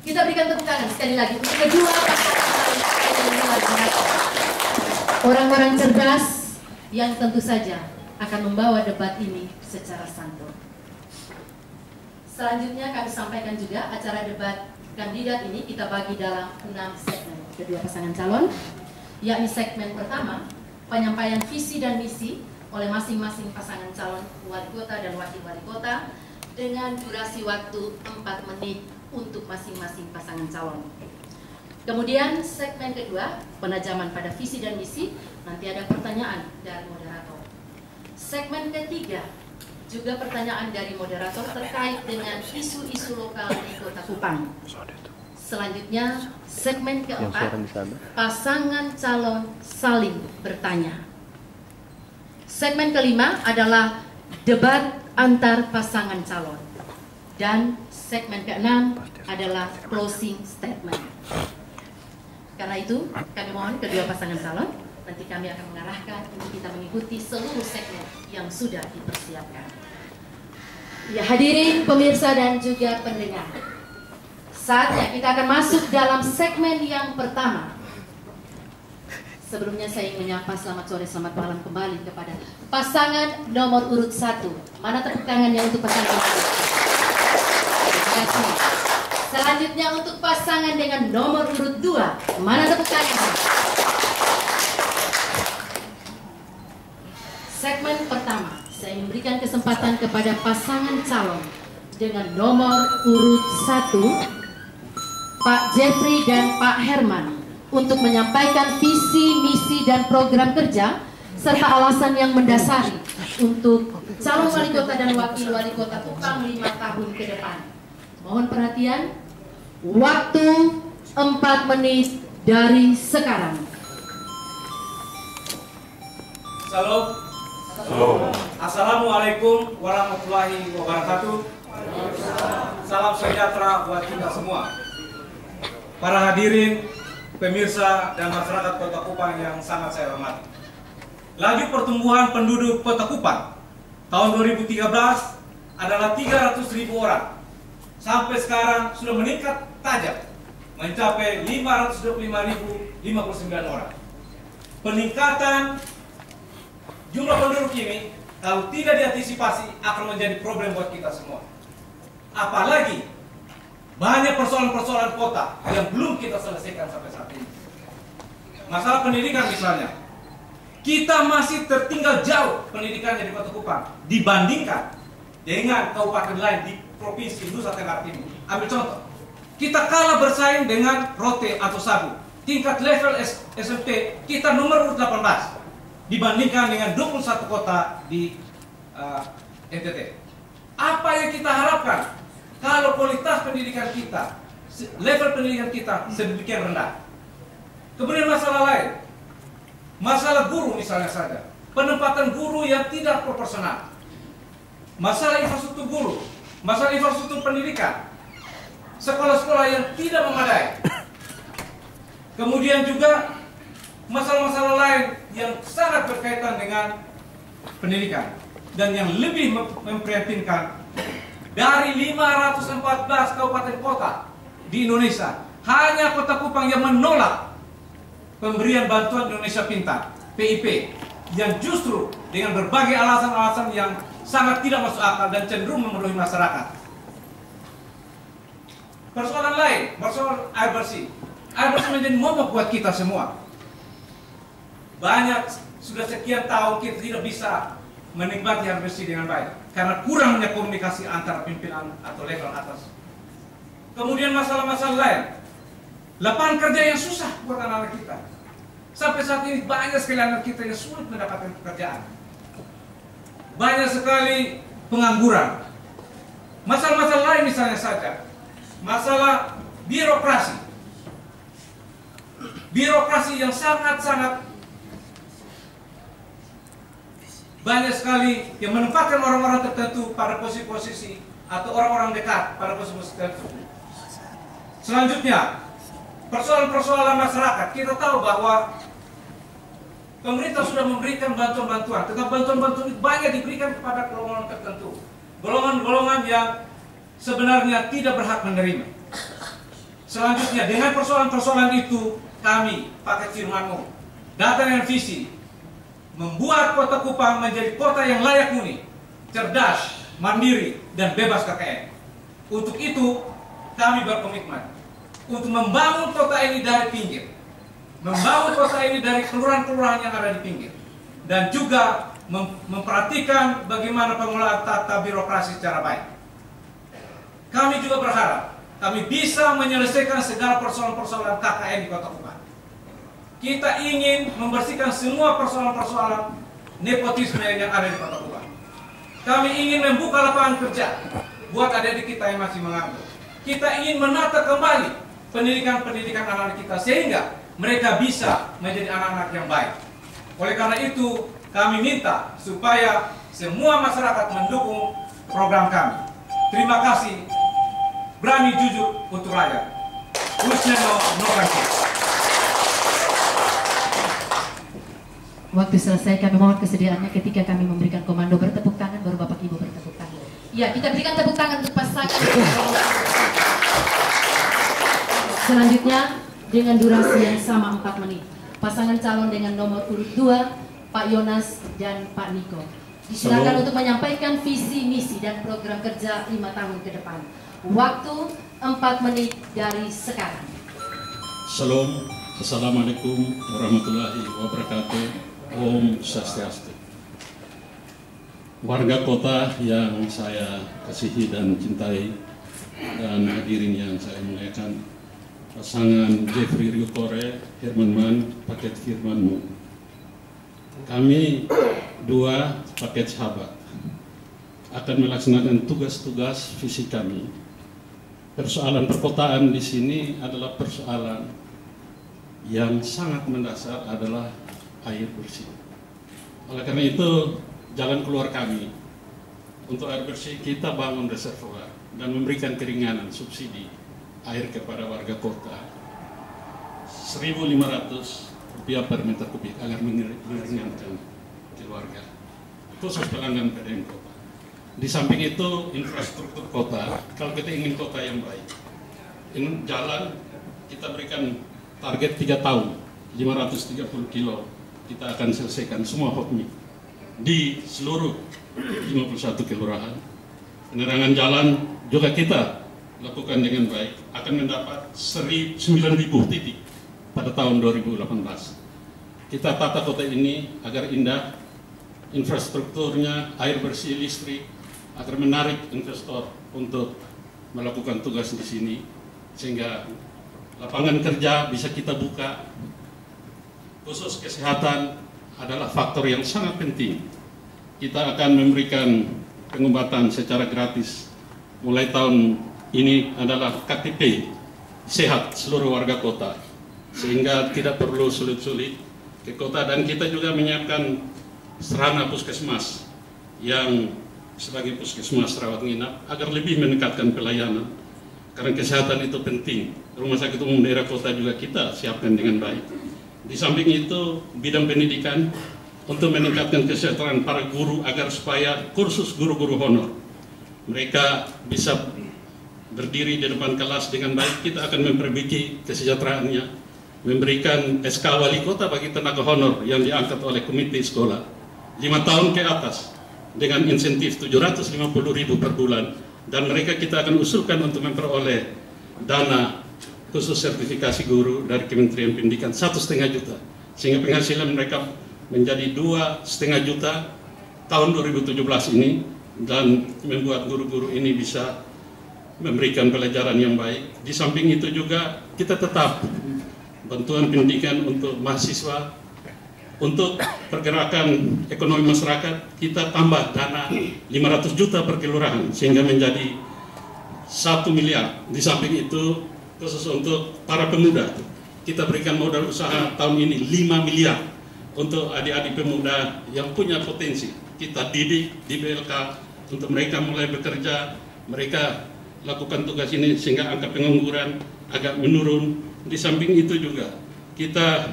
Kita berikan tepuk tangan sekali lagi untuk kedua orang-orang cerdas yang tentu saja akan membawa debat ini secara santun. Selanjutnya kami sampaikan juga acara debat kandidat ini kita bagi dalam 6 segmen kedua pasangan calon, yakni segmen pertama penyampaian visi dan misi oleh masing-masing pasangan calon wali kota dan wakil wali kota dengan durasi waktu 4 menit untuk masing-masing pasangan calon. Kemudian segmen kedua penajaman pada visi dan misi, nanti ada pertanyaan dari moderator. Segmen ketiga juga pertanyaan dari moderator terkait dengan isu-isu lokal di Kota Kupang. Selanjutnya segmen keempat pasangan calon saling bertanya. Segmen kelima adalah debat antar pasangan calon. Dan segmen keenam adalah closing statement. Karena itu kami mohon kedua pasangan calon, nanti kami akan mengarahkan untuk kita mengikuti seluruh segmen yang sudah dipersiapkan. Ya, hadirin pemirsa dan juga pendengar, saatnya kita akan masuk dalam segmen yang pertama. Sebelumnya saya ingin menyapa selamat sore, selamat malam kembali kepada pasangan nomor urut 1. Mana tepuk tangannya untuk pasangan nomor urut 1? Terima kasih. Selanjutnya untuk pasangan dengan nomor urut 2. Mana tepuk tangannya? Segmen pertama, saya memberikan kesempatan kepada pasangan calon dengan nomor urut 1, Pak Jeffrey dan Pak Herman, untuk menyampaikan visi, misi, dan program kerja serta alasan yang mendasari untuk calon wali kota dan wakil wali kota Kupang 5 tahun ke depan. Mohon perhatian, waktu 4 menit dari sekarang. Salam. Assalamualaikum warahmatullahi wabarakatuh. Salam sejahtera buat kita semua. Para hadirin, pemirsa dan masyarakat Kota Kupang yang sangat saya hormati. Laju pertumbuhan penduduk Kota Kupang tahun 2013 adalah 300.000 orang. Sampai sekarang sudah meningkat tajam, mencapai 525.059 orang. Peningkatan jumlah penduduk ini kalau tidak diantisipasi akan menjadi problem buat kita semua. Apalagi banyak persoalan-persoalan kota yang belum kita selesaikan sampai saat ini. Masalah pendidikan misalnya, kita masih tertinggal jauh pendidikannya di Kota Kupang dibandingkan dengan kabupaten lain di Provinsi Nusa Tenggara Timur. Ambil contoh, kita kalah bersaing dengan Rote atau Sabu. Tingkat level SMP kita nomor urut 18 dibandingkan dengan 21 kota di NTT. Apa yang kita harapkan kalau kualitas pendidikan kita, level pendidikan kita sedemikian rendah? Kemudian masalah lain, masalah guru misalnya saja, penempatan guru yang tidak proporsional, masalah infrastruktur guru, masalah infrastruktur pendidikan, sekolah-sekolah yang tidak memadai, kemudian juga masalah-masalah lain yang sangat berkaitan dengan pendidikan dan yang lebih memprihatinkan. Dari 514 kabupaten kota di Indonesia, hanya Kota Kupang yang menolak pemberian bantuan Indonesia Pintar, PIP, yang justru dengan berbagai alasan-alasan yang sangat tidak masuk akal dan cenderung memenuhi masyarakat. Persoalan lain, persoalan air bersih. Air bersih menjadi momok buat kita semua. Banyak, sudah sekian tahun kita tidak bisa menikmati air bersih dengan baik karena kurangnya komunikasi antara pimpinan atau level atas. Kemudian masalah-masalah lain, lapangan kerja yang susah buat anak-anak kita. Sampai saat ini banyak sekali anak kita yang sulit mendapatkan pekerjaan. Banyak sekali pengangguran. Masalah-masalah lain misalnya saja, masalah birokrasi. Birokrasi yang sangat-sangat banyak sekali yang menempatkan orang-orang tertentu pada posisi-posisi atau orang-orang dekat pada posisi tertentu. Selanjutnya, persoalan-persoalan masyarakat. Kita tahu bahwa pemerintah sudah memberikan bantuan-bantuan, tetapi bantuan-bantuan itu banyak diberikan kepada golongan tertentu, golongan-golongan yang sebenarnya tidak berhak menerima. Selanjutnya, dengan persoalan-persoalan itu, kami, paket firmanmu, data dan visi, membuat Kota Kupang menjadi kota yang layak huni, cerdas, mandiri, dan bebas KKN. Untuk itu, kami berkomitmen untuk membangun kota ini dari pinggir, membangun kota ini dari kelurahan-kelurahan yang ada di pinggir, dan juga memperhatikan bagaimana pengelolaan tata birokrasi secara baik. Kami juga berharap kami bisa menyelesaikan segala persoalan-persoalan KKN di Kota Kupang. Kita ingin membersihkan semua persoalan-persoalan nepotisme yang ada di Kota Kupang. Kami ingin membuka lapangan kerja buat adik-adik kita yang masih menganggur. Kita ingin menata kembali pendidikan anak-anak kita sehingga mereka bisa menjadi anak-anak yang baik. Oleh karena itu, kami minta supaya semua masyarakat mendukung program kami. Terima kasih. Berani jujur untuk rakyat. Khususnya no country. Waktu selesai, kami mohon kesediaannya ketika kami memberikan komando bertepuk tangan, baru Bapak Ibu bertepuk tangan. Ya, kita berikan tepuk tangan untuk pasangan. Selanjutnya, dengan durasi yang sama 4 menit. Pasangan calon dengan nomor urut 2, Pak Yonas dan Pak Niko. Disilakan untuk menyampaikan visi, misi, dan program kerja 5 tahun ke depan. Waktu 4 menit dari sekarang. Salam, Assalamualaikum warahmatullahi wabarakatuh. Om Swastiastu. Warga kota yang saya kasihi dan cintai, dan hadirin yang saya muliakan, pasangan Jeffrey Ryukore, Herman Mann, paket firmanmu. Kami dua paket sahabat akan melaksanakan tugas-tugas visi kami. Persoalan perkotaan di sini adalah persoalan yang sangat mendasar, adalah air bersih. Oleh karena itu, jalan keluar kami untuk air bersih, kita bangun reservoir dan memberikan keringanan subsidi air kepada warga kota Rp1.500 per meter kubik agar meringankan keluarga, khusus pelanggan PDM kota. Di samping itu, infrastruktur kota, kalau kita ingin kota yang baik, ini jalan kita berikan target 3 tahun, 530 kilo, kita akan selesaikan semua hotmi di seluruh 51 kelurahan. Penerangan jalan juga kita lakukan dengan baik, akan mendapat 9.000 titik pada tahun 2018. Kita tata kota ini agar indah, infrastrukturnya, air bersih, listrik, agar menarik investor untuk melakukan tugas di sini, sehingga lapangan kerja bisa kita buka. Khusus kesehatan adalah faktor yang sangat penting. Kita akan memberikan pengobatan secara gratis. Mulai tahun ini adalah KTP sehat seluruh warga kota, sehingga tidak perlu sulit-sulit ke kota. Dan kita juga menyiapkan sarana puskesmas yang sebagai puskesmas rawat inap agar lebih meningkatkan pelayanan, karena kesehatan itu penting. Rumah sakit umum daerah kota juga kita siapkan dengan baik. Di samping itu, bidang pendidikan untuk meningkatkan kesejahteraan para guru agar supaya kursus guru-guru honor mereka bisa berdiri di depan kelas dengan baik. Kita akan memperbaiki kesejahteraannya, memberikan SK wali kota bagi tenaga honor yang diangkat oleh komite sekolah 5 tahun ke atas dengan insentif 750.000 per bulan, dan mereka kita akan usulkan untuk memperoleh dana khusus sertifikasi guru dari Kementerian Pendidikan 1,5 juta, sehingga penghasilan mereka menjadi 2,5 juta tahun 2017 ini, dan membuat guru-guru ini bisa memberikan pelajaran yang baik. Di samping itu juga kita tetap bantuan pendidikan untuk mahasiswa. Untuk pergerakan ekonomi masyarakat, kita tambah dana 500 juta per kelurahan sehingga menjadi 1 miliar. Di samping itu, khusus untuk para pemuda, kita berikan modal usaha tahun ini 5 miliar untuk adik-adik pemuda yang punya potensi. Kita didik di BLK untuk mereka mulai bekerja, mereka lakukan tugas ini sehingga angka pengangguran agak menurun. Di samping itu juga kita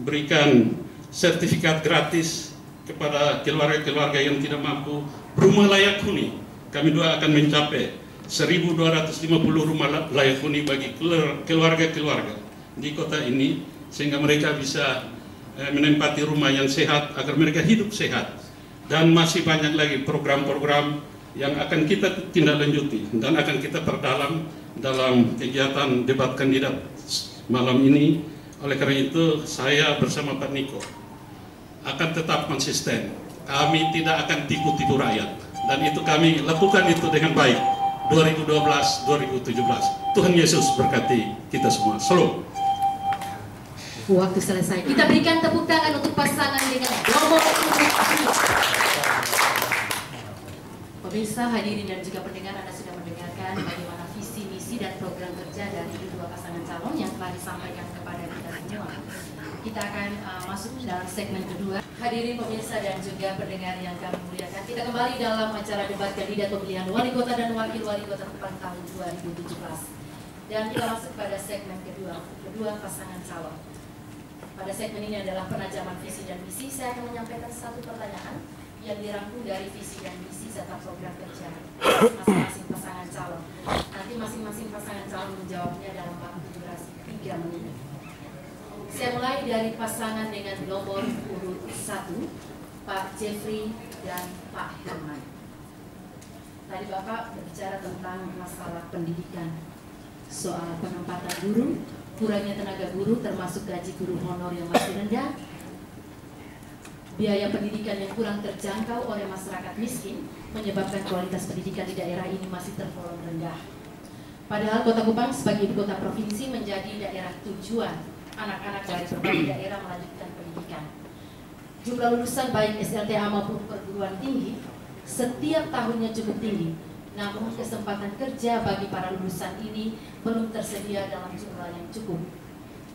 berikan sertifikat gratis kepada keluarga-keluarga yang tidak mampu, rumah layak huni. Kami doa akan mencapai 1.250 rumah layak huni bagi keluarga-keluarga di kota ini, sehingga mereka bisa menempati rumah yang sehat agar mereka hidup sehat. Dan masih banyak lagi program-program yang akan kita tindak lanjuti dan akan kita perdalam dalam kegiatan debat kandidat malam ini. Oleh karena itu, saya bersama Pak Niko akan tetap konsisten. Kami tidak akan tipu-tipu rakyat, dan itu kami lakukan itu dengan baik 2012-2017. Tuhan Yesus berkati kita semua. Shalom. Waktu selesai. Kita berikan tepuk tangan untuk pasangan dengan nomor urut 2. Pemirsa, hadirin dan juga pendengar, Anda sudah mendengarkan bagaimana visi, misi, dan program kerja dari kedua pasangan calon yang telah disampaikan kepada kita semua. Kita akan masuk dalam segmen kedua. Hadirin pemirsa dan juga pendengar yang kami muliakan, kita kembali dalam acara debat kandidat pemilihan wali kota dan wakil wali kota Kupang tahun 2017. Dan kita masuk pada segmen kedua pasangan calon. Pada segmen ini adalah penajaman visi dan misi. Saya akan menyampaikan satu pertanyaan yang dirangkum dari visi dan misi serta program kerja masing-masing pasangan calon. Nanti masing-masing pasangan calon menjawabnya dalam waktu durasi 3 menit. Saya mulai dari pasangan dengan nomor urut 1, Pak Jeffrey dan Pak Herman. Tadi Bapak berbicara tentang masalah pendidikan, soal penempatan guru, kurangnya tenaga guru termasuk gaji guru honor yang masih rendah, biaya pendidikan yang kurang terjangkau oleh masyarakat miskin menyebabkan kualitas pendidikan di daerah ini masih tergolong rendah. Padahal Kota Kupang sebagai ibu kota provinsi menjadi daerah tujuan anak-anak dari berbagai daerah melanjutkan pendidikan. Jumlah lulusan baik SLTA maupun perguruan tinggi setiap tahunnya cukup tinggi, namun kesempatan kerja bagi para lulusan ini belum tersedia dalam jumlah yang cukup.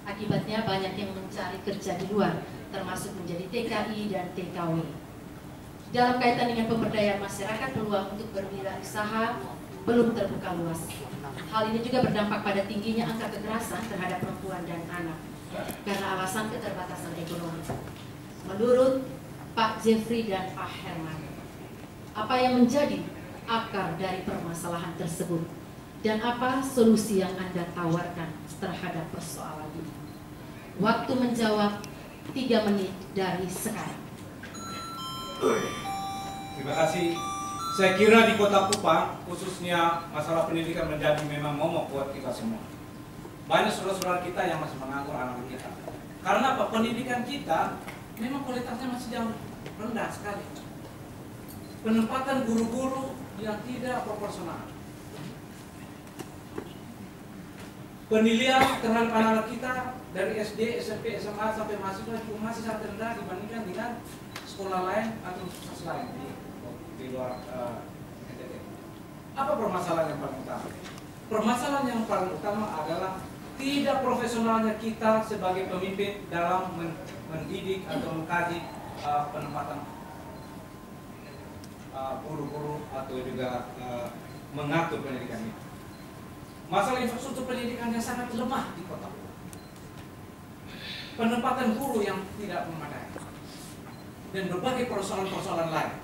Akibatnya banyak yang mencari kerja di luar, termasuk menjadi TKI dan TKW. Dalam kaitan dengan pemberdayaan masyarakat, peluang untuk berwirausaha belum terbuka luas. Hal ini juga berdampak pada tingginya angka kekerasan terhadap perempuan dan anak karena alasan keterbatasan ekonomi. Menurut Pak Jeffrey dan Pak Herman, apa yang menjadi akar dari permasalahan tersebut dan apa solusi yang Anda tawarkan terhadap persoalan ini? Waktu menjawab 3 menit dari sekarang. Terima kasih. Saya kira di Kota Kupang khususnya masalah pendidikan menjadi memang momok buat kita semua. Banyak saudara-saudara kita yang masih menganggur anak kita. Karena apa? Pendidikan kita memang kualitasnya masih jauh rendah sekali. Penempatan guru-guru yang tidak proporsional. Penilaian terhadap anak kita dari SD, SMP, SMA sampai mahasiswa juga masih sangat rendah dibandingkan dengan sekolah lain atau universitas lain di luar NTT. Apa permasalahan yang paling utama? Permasalahan yang paling utama adalah tidak profesionalnya kita sebagai pemimpin dalam mendidik atau mengkaji penempatan guru-guru atau juga mengatur pendidikan ini. Masalah infrastruktur pendidikan yang sangat lemah di kota. Penempatan guru yang tidak memadai dan berbagai persoalan-persoalan lain.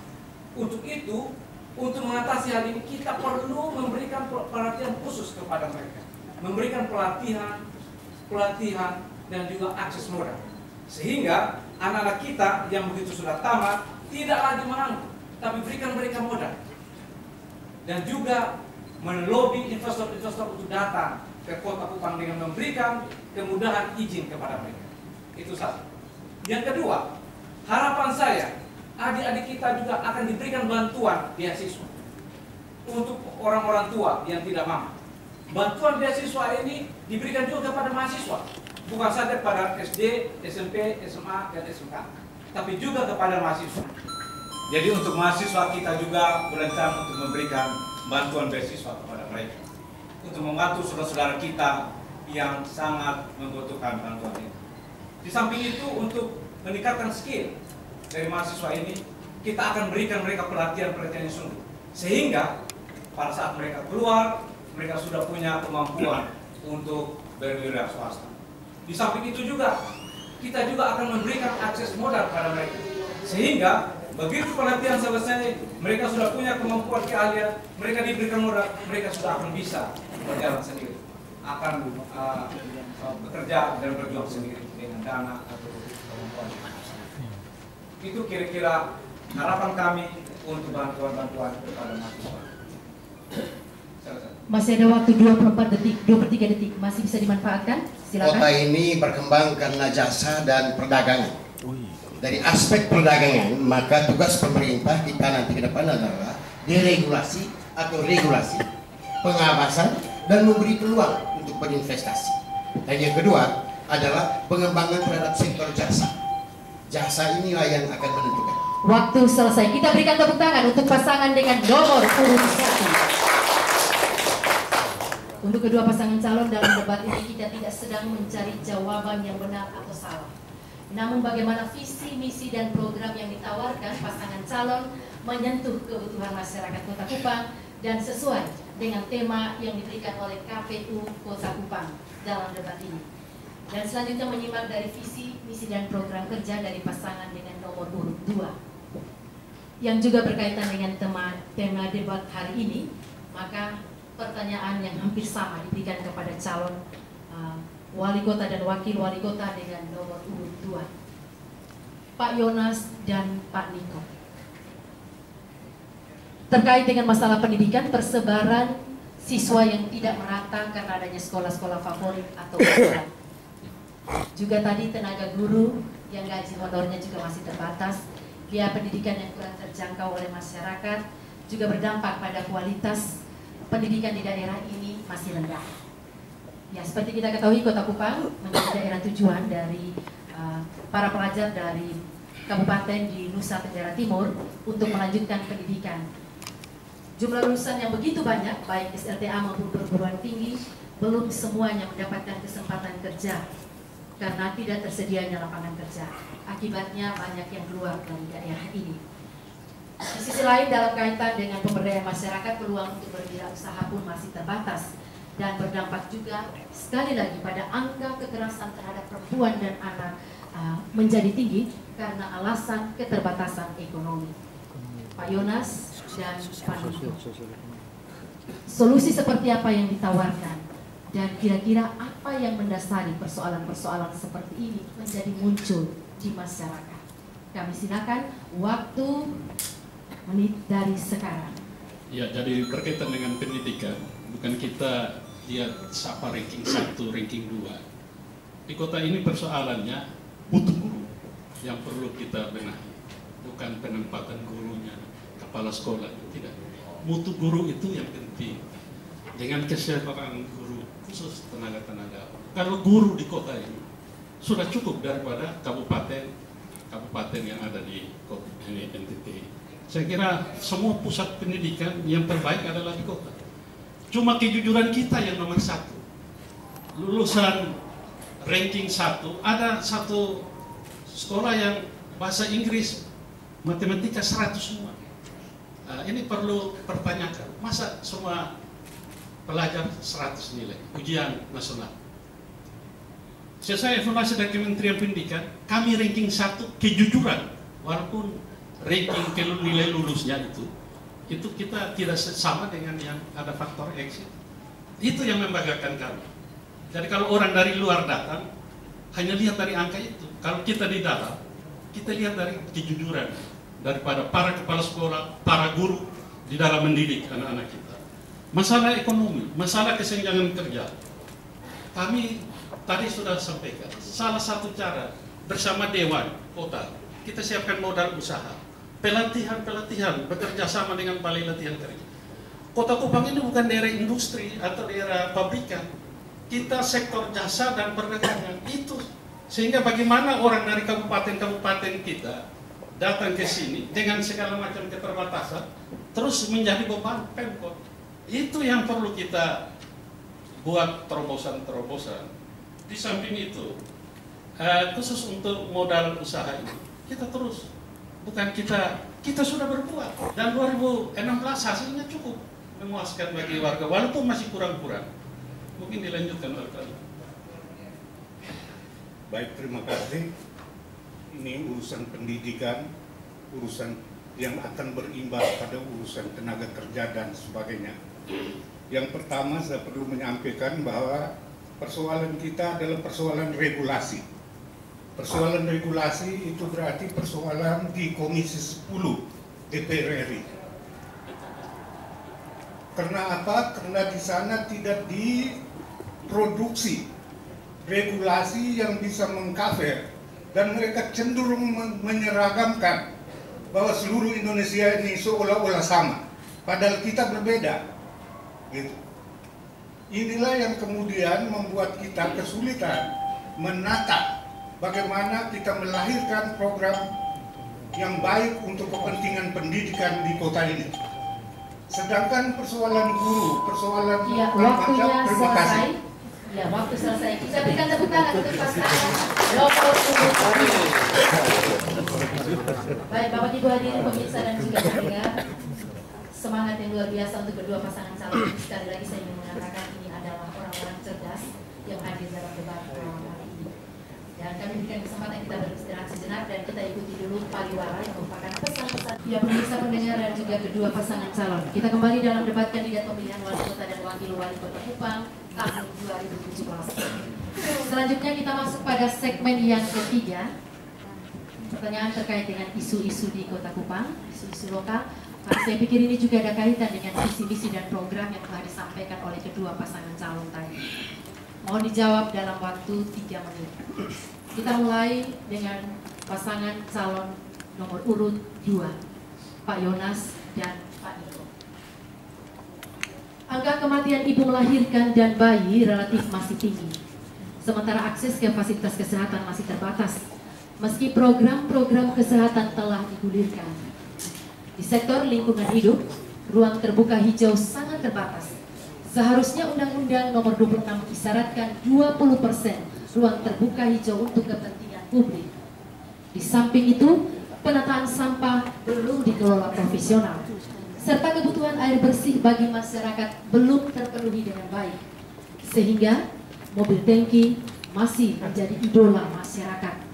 Untuk itu, untuk mengatasi hal ini kita perlu memberikan perhatian khusus kepada mereka, memberikan pelatihan dan juga akses modal, sehingga anak-anak kita yang begitu sudah tamat tidak lagi menganggur, tapi berikan mereka modal dan juga melobi investor-investor untuk datang ke Kota Kupang dengan memberikan kemudahan izin kepada mereka. Itu satu. Yang kedua, harapan saya adik-adik kita juga akan diberikan bantuan beasiswa untuk orang-orang tua yang tidak mampu. Bantuan beasiswa ini diberikan juga kepada mahasiswa, bukan saja pada SD, SMP, SMA, dan SMK, tapi juga kepada mahasiswa. Jadi untuk mahasiswa kita juga berencana untuk memberikan bantuan beasiswa kepada mereka untuk membantu saudara-saudara kita yang sangat membutuhkan bantuan ini. Di samping itu, untuk meningkatkan skill dari mahasiswa ini, kita akan berikan mereka pelatihan-pelatihan yang sungguh, sehingga pada saat mereka keluar, mereka sudah punya kemampuan untuk berwira swasta. Di samping itu juga, kita juga akan memberikan akses modal pada mereka, sehingga Begitu pelatihan selesai, mereka sudah punya kemampuan keahlian, mereka diberikan modal, mereka sudah akan bisa berjalan sendiri, akan bekerja dan berjuang sendiri dengan dana atau kemampuan. Itu kira-kira harapan kami untuk bantuan-bantuan kepada mahasiswa. Masih ada waktu 24 detik, 23 detik, masih bisa dimanfaatkan? Silakan. Kota ini berkembang karena jasa dan perdagangan. Dari aspek perdagangan, maka tugas pemerintah kita nanti ke depan adalah deregulasi atau regulasi, pengawasan, dan memberi peluang untuk berinvestasi. Dan yang kedua adalah pengembangan terhadap sektor jasa. Jasa inilah yang akan menentukan. Waktu selesai. Kita berikan tepuk tangan untuk pasangan dengan nomor urut 1. Untuk kedua pasangan calon dalam debat ini, kita tidak sedang mencari jawaban yang benar atau salah. Namun bagaimana visi, misi, dan program yang ditawarkan pasangan calon menyentuh kebutuhan masyarakat Kota Kupang dan sesuai dengan tema yang diberikan oleh KPU Kota Kupang dalam debat ini. Dan selanjutnya menyimak dari visi, misi, dan program kerja dari pasangan dengan nomor urut 2 yang juga berkaitan dengan tema debat hari ini. Maka pertanyaan yang hampir sama diberikan kepada calon wali kota dan wakil wali kota dengan nomor urut 2, Pak Yonas dan Pak Niko. Terkait dengan masalah pendidikan, persebaran siswa yang tidak merata karena adanya sekolah-sekolah favorit atau program. Juga tadi tenaga guru yang gaji honornya juga masih terbatas, biaya pendidikan yang kurang terjangkau oleh masyarakat, juga berdampak pada kualitas pendidikan di daerah ini masih rendah. Ya, seperti kita ketahui, Kota Kupang menjadi daerah tujuan dari para pelajar dari kabupaten di Nusa Tenggara Timur untuk melanjutkan pendidikan. Jumlah lulusan yang begitu banyak, baik SLTA maupun perguruan tinggi, belum semuanya mendapatkan kesempatan kerja karena tidak tersedianya lapangan kerja. Akibatnya banyak yang keluar dari daerah ini. Di sisi lain, dalam kaitan dengan pemberdayaan masyarakat, peluang untuk berwirausaha pun masih terbatas dan berdampak juga sekali lagi pada angka kekerasan terhadap perempuan dan anak menjadi tinggi karena alasan keterbatasan ekonomi. Pak Yonas dan Pak Niko, solusi seperti apa yang ditawarkan dan kira-kira apa yang mendasari persoalan-persoalan seperti ini menjadi muncul di masyarakat? Kami silakan, waktu menit dari sekarang. Ya, jadi berkaitan dengan pendidikan, bukan kita lihat siapa ranking 1, ranking 2. Di kota ini persoalannya butuh guru yang perlu kita benahi, bukan penempatan gurunya, kepala sekolah, tidak. Mutu guru itu yang penting, dengan kesejahteraan guru, khusus tenaga-tenaga. Kalau guru di kota ini sudah cukup daripada kabupaten yang ada di kota ini, NTT. Saya kira semua pusat pendidikan yang terbaik adalah di kota. Cuma kejujuran kita yang nomor 1. Lulusan ranking 1, ada satu sekolah yang bahasa Inggris, matematika 100 semua. Ini perlu pertanyakan, masa semua pelajar 100 nilai, ujian nasional. Sesuai evaluasi dari Kementerian Pendidikan, kami ranking 1 kejujuran, walaupun ranking nilai lulusnya itu kita tidak sama dengan yang ada faktor X. Itu yang membanggakan kami. Jadi kalau orang dari luar datang, hanya lihat dari angka itu. Kalau kita di dalam, kita lihat dari kejujuran daripada para kepala sekolah, para guru di dalam mendidik anak-anak kita. Masalah ekonomi, masalah kesenjangan kerja, kami tadi sudah sampaikan. Salah satu cara bersama Dewan Kota, kita siapkan modal usaha. Pelatihan bekerja sama dengan balai latihan kerja. Kota Kupang ini bukan daerah industri atau daerah pabrikan. Kita sektor jasa dan perdagangan itu, sehingga bagaimana orang dari kabupaten-kabupaten kita datang ke sini dengan segala macam keterbatasan, terus menjadi beban Pemkot. Itu yang perlu kita buat terobosan-terobosan. Di samping itu, khusus untuk modal usaha ini, kita terus. Bukan kita sudah berbuat, dan 2016 hasilnya cukup memuaskan bagi warga, walaupun masih kurang-kurang. Mungkin dilanjutkan oleh Pak. Baik, terima kasih. Ini urusan pendidikan, urusan yang akan berimbas pada urusan tenaga kerja dan sebagainya. Yang pertama, saya perlu menyampaikan bahwa persoalan kita adalah persoalan regulasi. Persoalan regulasi itu berarti persoalan di Komisi 10 DPR RI. Karena apa? Karena di sana tidak diproduksi regulasi yang bisa mengcover, dan mereka cenderung menyeragamkan bahwa seluruh Indonesia ini seolah-olah sama, padahal kita berbeda. Gitu. Inilah yang kemudian membuat kita kesulitan menata bagaimana kita melahirkan program yang baik untuk kepentingan pendidikan di kota ini. Sedangkan persoalan guru, persoalan ya, waktunya terima kasih. Ya, waktu selesai. Kita berikan tepuk tangan untuk pasangan nomor urut 2. Baik, Bapak Ibu hadirin pemirsa dan juga pendengar, semangat yang luar biasa untuk kedua pasangan calon. Sekali lagi saya ingin mengatakan ini adalah orang-orang cerdas yang hadir dalam debat malam hari ini. Dan kami berikan kesempatan kita beristirahat sejenak dan kita ikuti dulu pariwara yang merupakan pesan-pesan. Ya, pemirsa pendengar dan juga kedua pasangan calon. Kita kembali dalam debat kandidat pemilihan wali kota dan wakil wali kota Kupang tahun 2017. Selanjutnya kita masuk pada segmen yang ketiga. Pertanyaan terkait dengan isu-isu di Kota Kupang, isu-isu lokal. Saya pikir ini juga ada kaitan dengan visi-misi dan program yang telah disampaikan oleh kedua pasangan calon tadi. Mohon dijawab dalam waktu 3 menit. Kita mulai dengan pasangan calon nomor urut 2, Pak Yonas dan Pak Niko. Angka kematian ibu melahirkan dan bayi relatif masih tinggi, sementara akses ke fasilitas kesehatan masih terbatas, meski program-program kesehatan telah digulirkan. Di sektor lingkungan hidup, ruang terbuka hijau sangat terbatas. Seharusnya Undang-Undang Nomor 26 mengisyaratkan 20% ruang terbuka hijau untuk kepentingan publik. Di samping itu, penataan sampah belum dikelola profesional, serta kebutuhan air bersih bagi masyarakat belum terpenuhi dengan baik, sehingga mobil tangki masih menjadi idola masyarakat.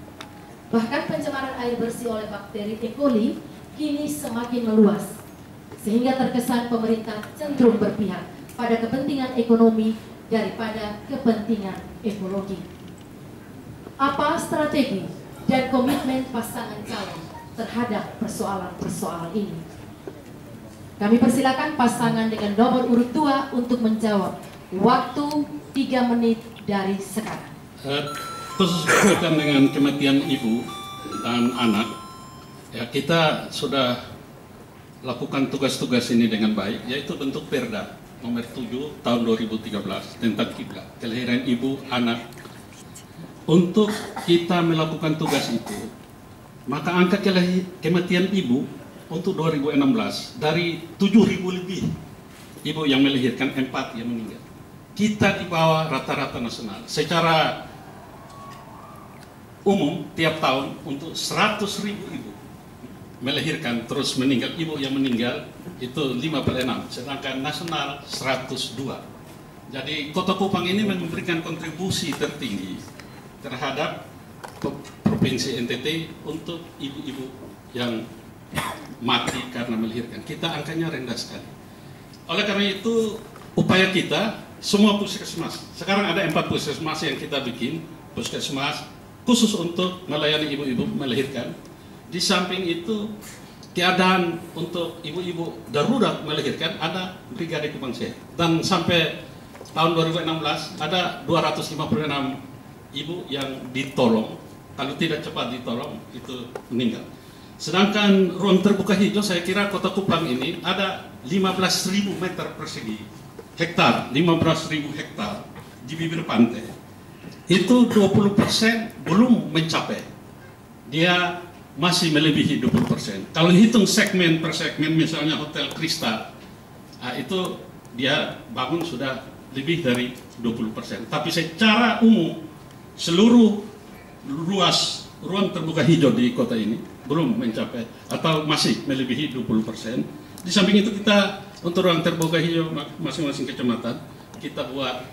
Bahkan pencemaran air bersih oleh bakteri E. coli kini semakin meluas, sehingga terkesan pemerintah cenderung berpihak pada kepentingan ekonomi daripada kepentingan ekologi. Apa strategi dan komitmen pasangan calon terhadap persoalan-persoalan ini? Kami persilakan pasangan dengan nomor urut 2 untuk menjawab. Waktu 3 menit dari sekarang. Khusus berkaitan dengan kematian ibu dan anak, ya kita sudah lakukan tugas-tugas ini dengan baik, yaitu bentuk Perda nomor 7 tahun 2013 tentang kiblat kelahiran ibu anak. Untuk kita melakukan tugas itu, maka angka kematian ibu untuk 2016 dari 7.000 lebih ibu yang melahirkan, 4 yang meninggal. Kita di bawah rata-rata nasional. Secara umum tiap tahun untuk 100.000 ibu melahirkan terus meninggal, ibu yang meninggal itu 5/6, sedangkan nasional 102. Jadi Kota Kupang ini memberikan kontribusi tertinggi terhadap Provinsi NTT untuk ibu-ibu yang mati karena melahirkan. Kita angkanya rendah sekali. Oleh karena itu upaya kita semua puskesmas, sekarang ada 4 puskesmas yang kita bikin, puskesmas khusus untuk melayani ibu-ibu melahirkan. Di samping itu keadaan untuk ibu-ibu darurat melahirkan ada Brigade Kupang Sehat, dan sampai tahun 2016 ada 256 ibu yang ditolong. Kalau tidak cepat ditolong itu meninggal. Sedangkan ruang terbuka hijau, saya kira Kota Kupang ini ada 15.000 meter persegi hektar, 15.000 hektar di bibir pantai. Itu 20% belum mencapai. Dia masih melebihi 20%. Kalau hitung segmen per segmen, misalnya Hotel Krista, itu dia bangun sudah lebih dari 20%. Tapi secara umum seluruh luas ruang terbuka hijau di kota ini belum mencapai atau masih melebihi 20%. Di samping itu kita untuk ruang terbuka hijau masing-masing kecamatan kita buat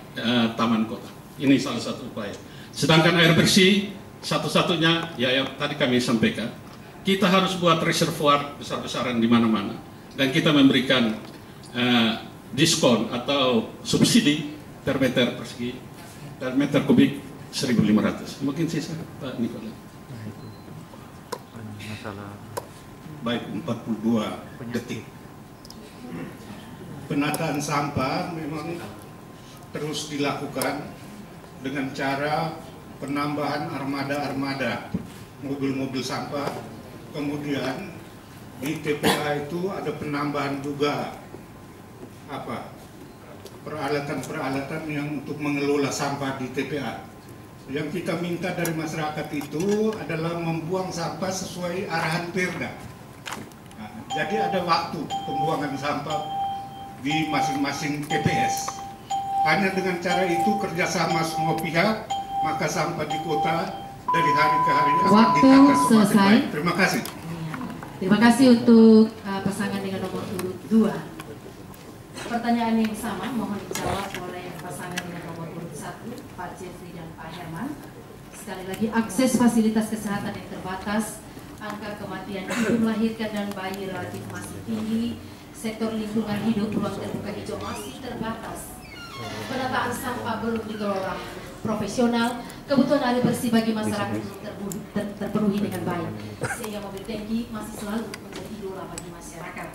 taman kota. Ini salah satu upaya. Sedangkan air bersih satu-satunya ya yang tadi kami sampaikan kita harus buat reservoir besar-besaran di mana-mana, dan kita memberikan diskon atau subsidi per meter persegi, per meter kubik 1.500. Mungkin sisa Pak Nikola. Baik, 42 detik. Penataan sampah memang terus dilakukan dengan cara penambahan armada-armada mobil-mobil sampah. Kemudian di TPA itu ada penambahan juga peralatan-peralatan yang untuk mengelola sampah di TPA. Yang kita minta dari masyarakat itu adalah membuang sampah sesuai arahan Perda. Nah, jadi ada waktu pembuangan sampah di masing-masing TPS. Hanya dengan cara itu kerjasama semua pihak, maka sampah di kota dari hari ke hari akan Waktu ditata semakin selesai. baik. Terima kasih. Terima kasih untuk pasangan dengan nomor urut 2. Pertanyaan yang sama mohon dijawab oleh pasangan dengan nomor urut 1, Pak Jeffrey dan Pak Herman. Sekali lagi, akses fasilitas kesehatan yang terbatas, angka kematian ibu melahirkan dan bayi relatif masih tinggi, sektor lingkungan hidup, ruang terbuka hijau masih terbatas, penataan sampah belum dikelola profesional, kebutuhan air bersih bagi masyarakat belum terpenuhi dengan baik, sehingga mobil tangki masih selalu menjadi idola bagi masyarakat.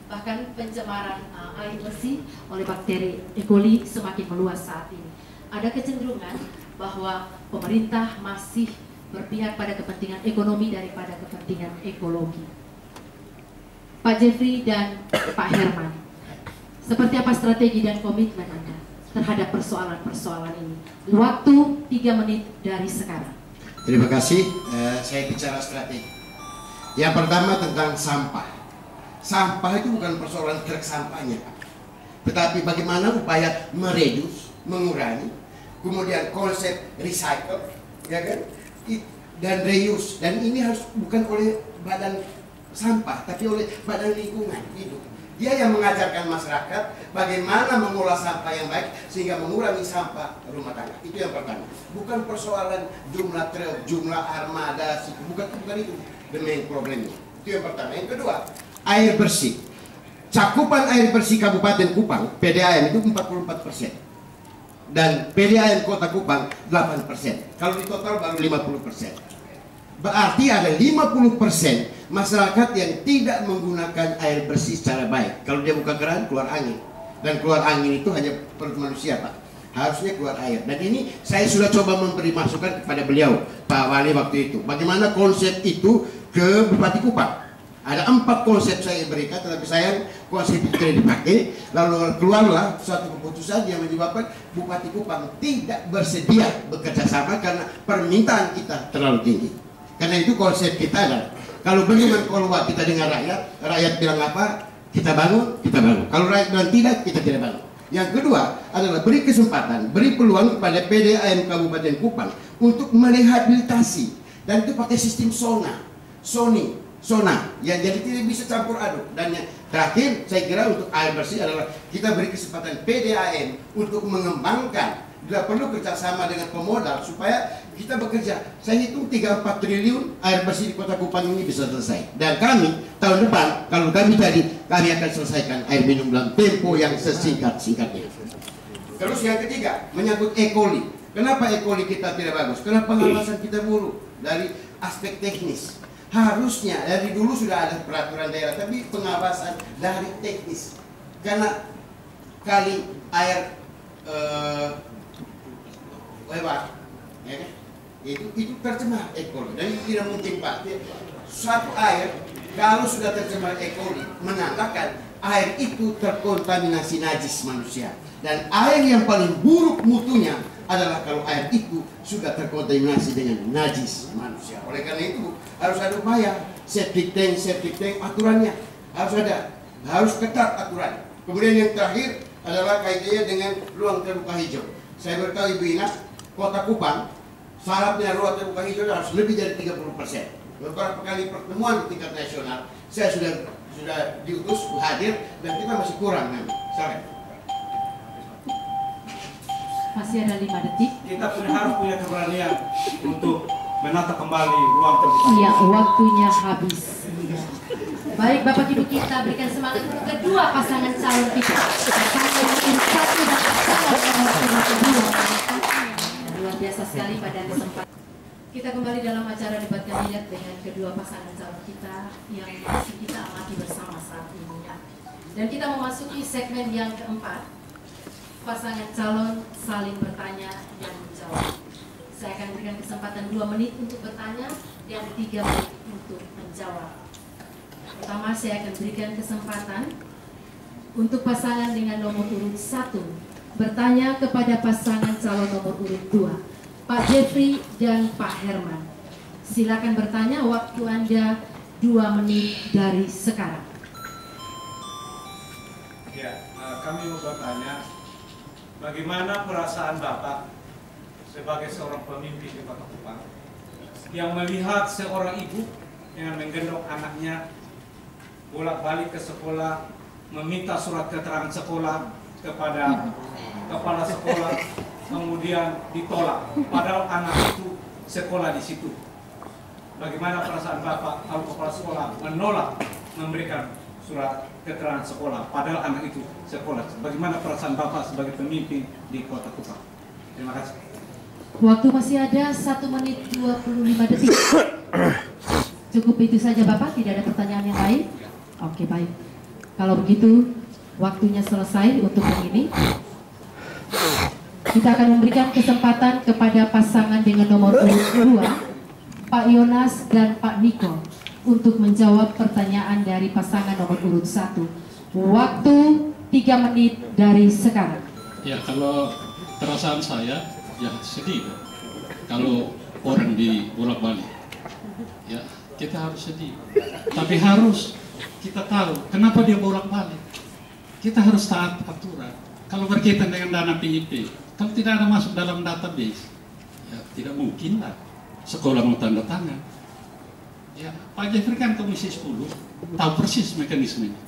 Bahkan pencemaran air bersih oleh bakteri E. coli semakin meluas saat ini. Ada kecenderungan bahwa pemerintah masih berpihak pada kepentingan ekonomi daripada kepentingan ekologi. Pak Jeffrey dan Pak Herman, seperti apa strategi dan komitmen Anda terhadap persoalan-persoalan ini? Waktu 3 menit dari sekarang. Terima kasih. Saya bicara strategi. Yang pertama tentang sampah. Sampah itu bukan persoalan truk sampahnya, Pak. Tetapi bagaimana upaya mereduce, mengurangi, kemudian konsep recycle, ya kan? Dan reuse. Dan ini harus bukan oleh badan sampah, tapi oleh badan lingkungan hidup. Dia yang mengajarkan masyarakat bagaimana mengolah sampah yang baik sehingga mengurangi sampah rumah tangga. Itu yang pertama. Bukan persoalan jumlah truk, jumlah armada, bukan itu the main problemnya. Itu yang pertama. Yang kedua, air bersih. Cakupan air bersih Kabupaten Kupang, PDAM itu 44%. Dan PDAM Kota Kupang 8%. Kalau di total baru 50%. Berarti ada 50% masyarakat yang tidak menggunakan air bersih secara baik. Kalau dia buka keran, keluar angin. Dan keluar angin itu hanya perut manusia, Pak. Harusnya keluar air. Dan ini saya sudah coba memberi masukan kepada beliau, Pak Wali waktu itu. Bagaimana konsep itu ke Bupati Kupang. Ada 4 konsep saya berikan, tetapi sayang konsep itu tidak dipakai. Lalu keluarlah suatu keputusan yang menyebabkan Bupati Kupang tidak bersedia bekerja sama karena permintaan kita terlalu tinggi. Karena itu konsep kita adalah kalau bagaimana kalau kita dengar rakyat bilang apa, kita bangun, kita bangun. Kalau rakyat bilang tidak, kita tidak bangun. Yang kedua adalah beri kesempatan, beri peluang kepada PDAM Kabupaten Kupang untuk merehabilitasi, dan itu pakai sistem zona, yang jadi tidak bisa campur aduk. Dan yang terakhir saya kira untuk air bersih adalah kita beri kesempatan PDAM untuk mengembangkan. Tidak perlu kerjasama dengan pemodal supaya kita bekerja. Saya hitung 3-4 triliun air bersih di Kota Kupang ini bisa selesai. Dan kami tahun depan kalau kami jadi, kami akan selesaikan air minum dalam tempo yang sesingkat-singkatnya. Terus yang ketiga menyangkut E. coli. Kenapa E. coli kita tidak bagus? Kenapa pengawasan kita buruk dari aspek teknis? Harusnya dari dulu sudah ada peraturan daerah, tapi pengawasan dari teknis. Karena kali air lewat, ya kan? Itu tercemar E. coli, dan itu tidak mungkin, Pak. Suatu air kalau sudah tercemar E. coli menandakan air itu terkontaminasi najis manusia. Dan air yang paling buruk mutunya adalah kalau air itu sudah terkontaminasi dengan najis manusia. Oleh karena itu harus ada upaya septic tank aturannya harus ketat aturan. Kemudian yang terakhir adalah kaitannya dengan ruang terbuka hijau. Saya beritahu Ibu Ina, Kota Kupang syaratnya ruang terbuka hijau harus lebih dari 30%. Beberapa kali pertemuan di tingkat nasional saya sudah diutus hadir dan kita masih kurang. Sorry. Masih ada 5 detik. Kita harus punya keberanian untuk menata kembali ruang terbuka. Iya, waktunya habis. Iya. Baik, Bapak Ibu, kita berikan semangat untuk kedua pasangan calon kita. Pasangan nomor 1 dan pasangan nomor 2. Luar biasa sekali pada kesempatan. Kita kembali dalam acara debat kandidat dengan kedua pasangan calon kita yang masih kita amati bersama saat ini. Dan kita memasuki segmen yang keempat, pasangan calon saling bertanya dan menjawab. Saya akan berikan kesempatan 2 menit untuk bertanya dan 3 menit untuk menjawab. Pertama, saya akan berikan kesempatan untuk pasangan dengan nomor urut 1 bertanya kepada pasangan calon nomor urut 2, Pak Jeffrey dan Pak Herman. Silakan bertanya, waktu Anda 2 menit dari sekarang. Ya, kami mau bertanya, bagaimana perasaan Bapak sebagai seorang pemimpin di Kota Kupang yang melihat seorang ibu yang menggendong anaknya bolak-balik ke sekolah, meminta surat keterangan sekolah kepada kepala sekolah, kemudian ditolak, padahal anak itu sekolah di situ. Bagaimana perasaan Bapak kalau kepala sekolah menolak memberikan surat keterangan sekolah, padahal anak itu sekolah? Bagaimana perasaan Bapak sebagai pemimpin di Kota Kupang? Terima kasih. Waktu masih ada 1 menit 25 detik. Cukup itu saja Bapak, tidak ada pertanyaan yang lain? Oke, baik. Kalau begitu, waktunya selesai untuk yang ini. Kita akan memberikan kesempatan kepada pasangan dengan nomor urut 2, Pak Yonas dan Pak Niko, untuk menjawab pertanyaan dari pasangan nomor urut 1. Waktu 3 menit dari sekarang. Ya, kalau perasaan saya, ya sedih kalau orang dibolak-balik. Ya, kita harus sedih. Tapi harus kita tahu kenapa dia bolak-balik. Kita harus taat aturan. Kalau berkaitan dengan dana PIP, kalau tidak ada masuk dalam database, ya tidak mungkin lah sekolah mau tanda tangan. Ya, Pak Jeffrey kan Komisi 10, tahu persis mekanismenya.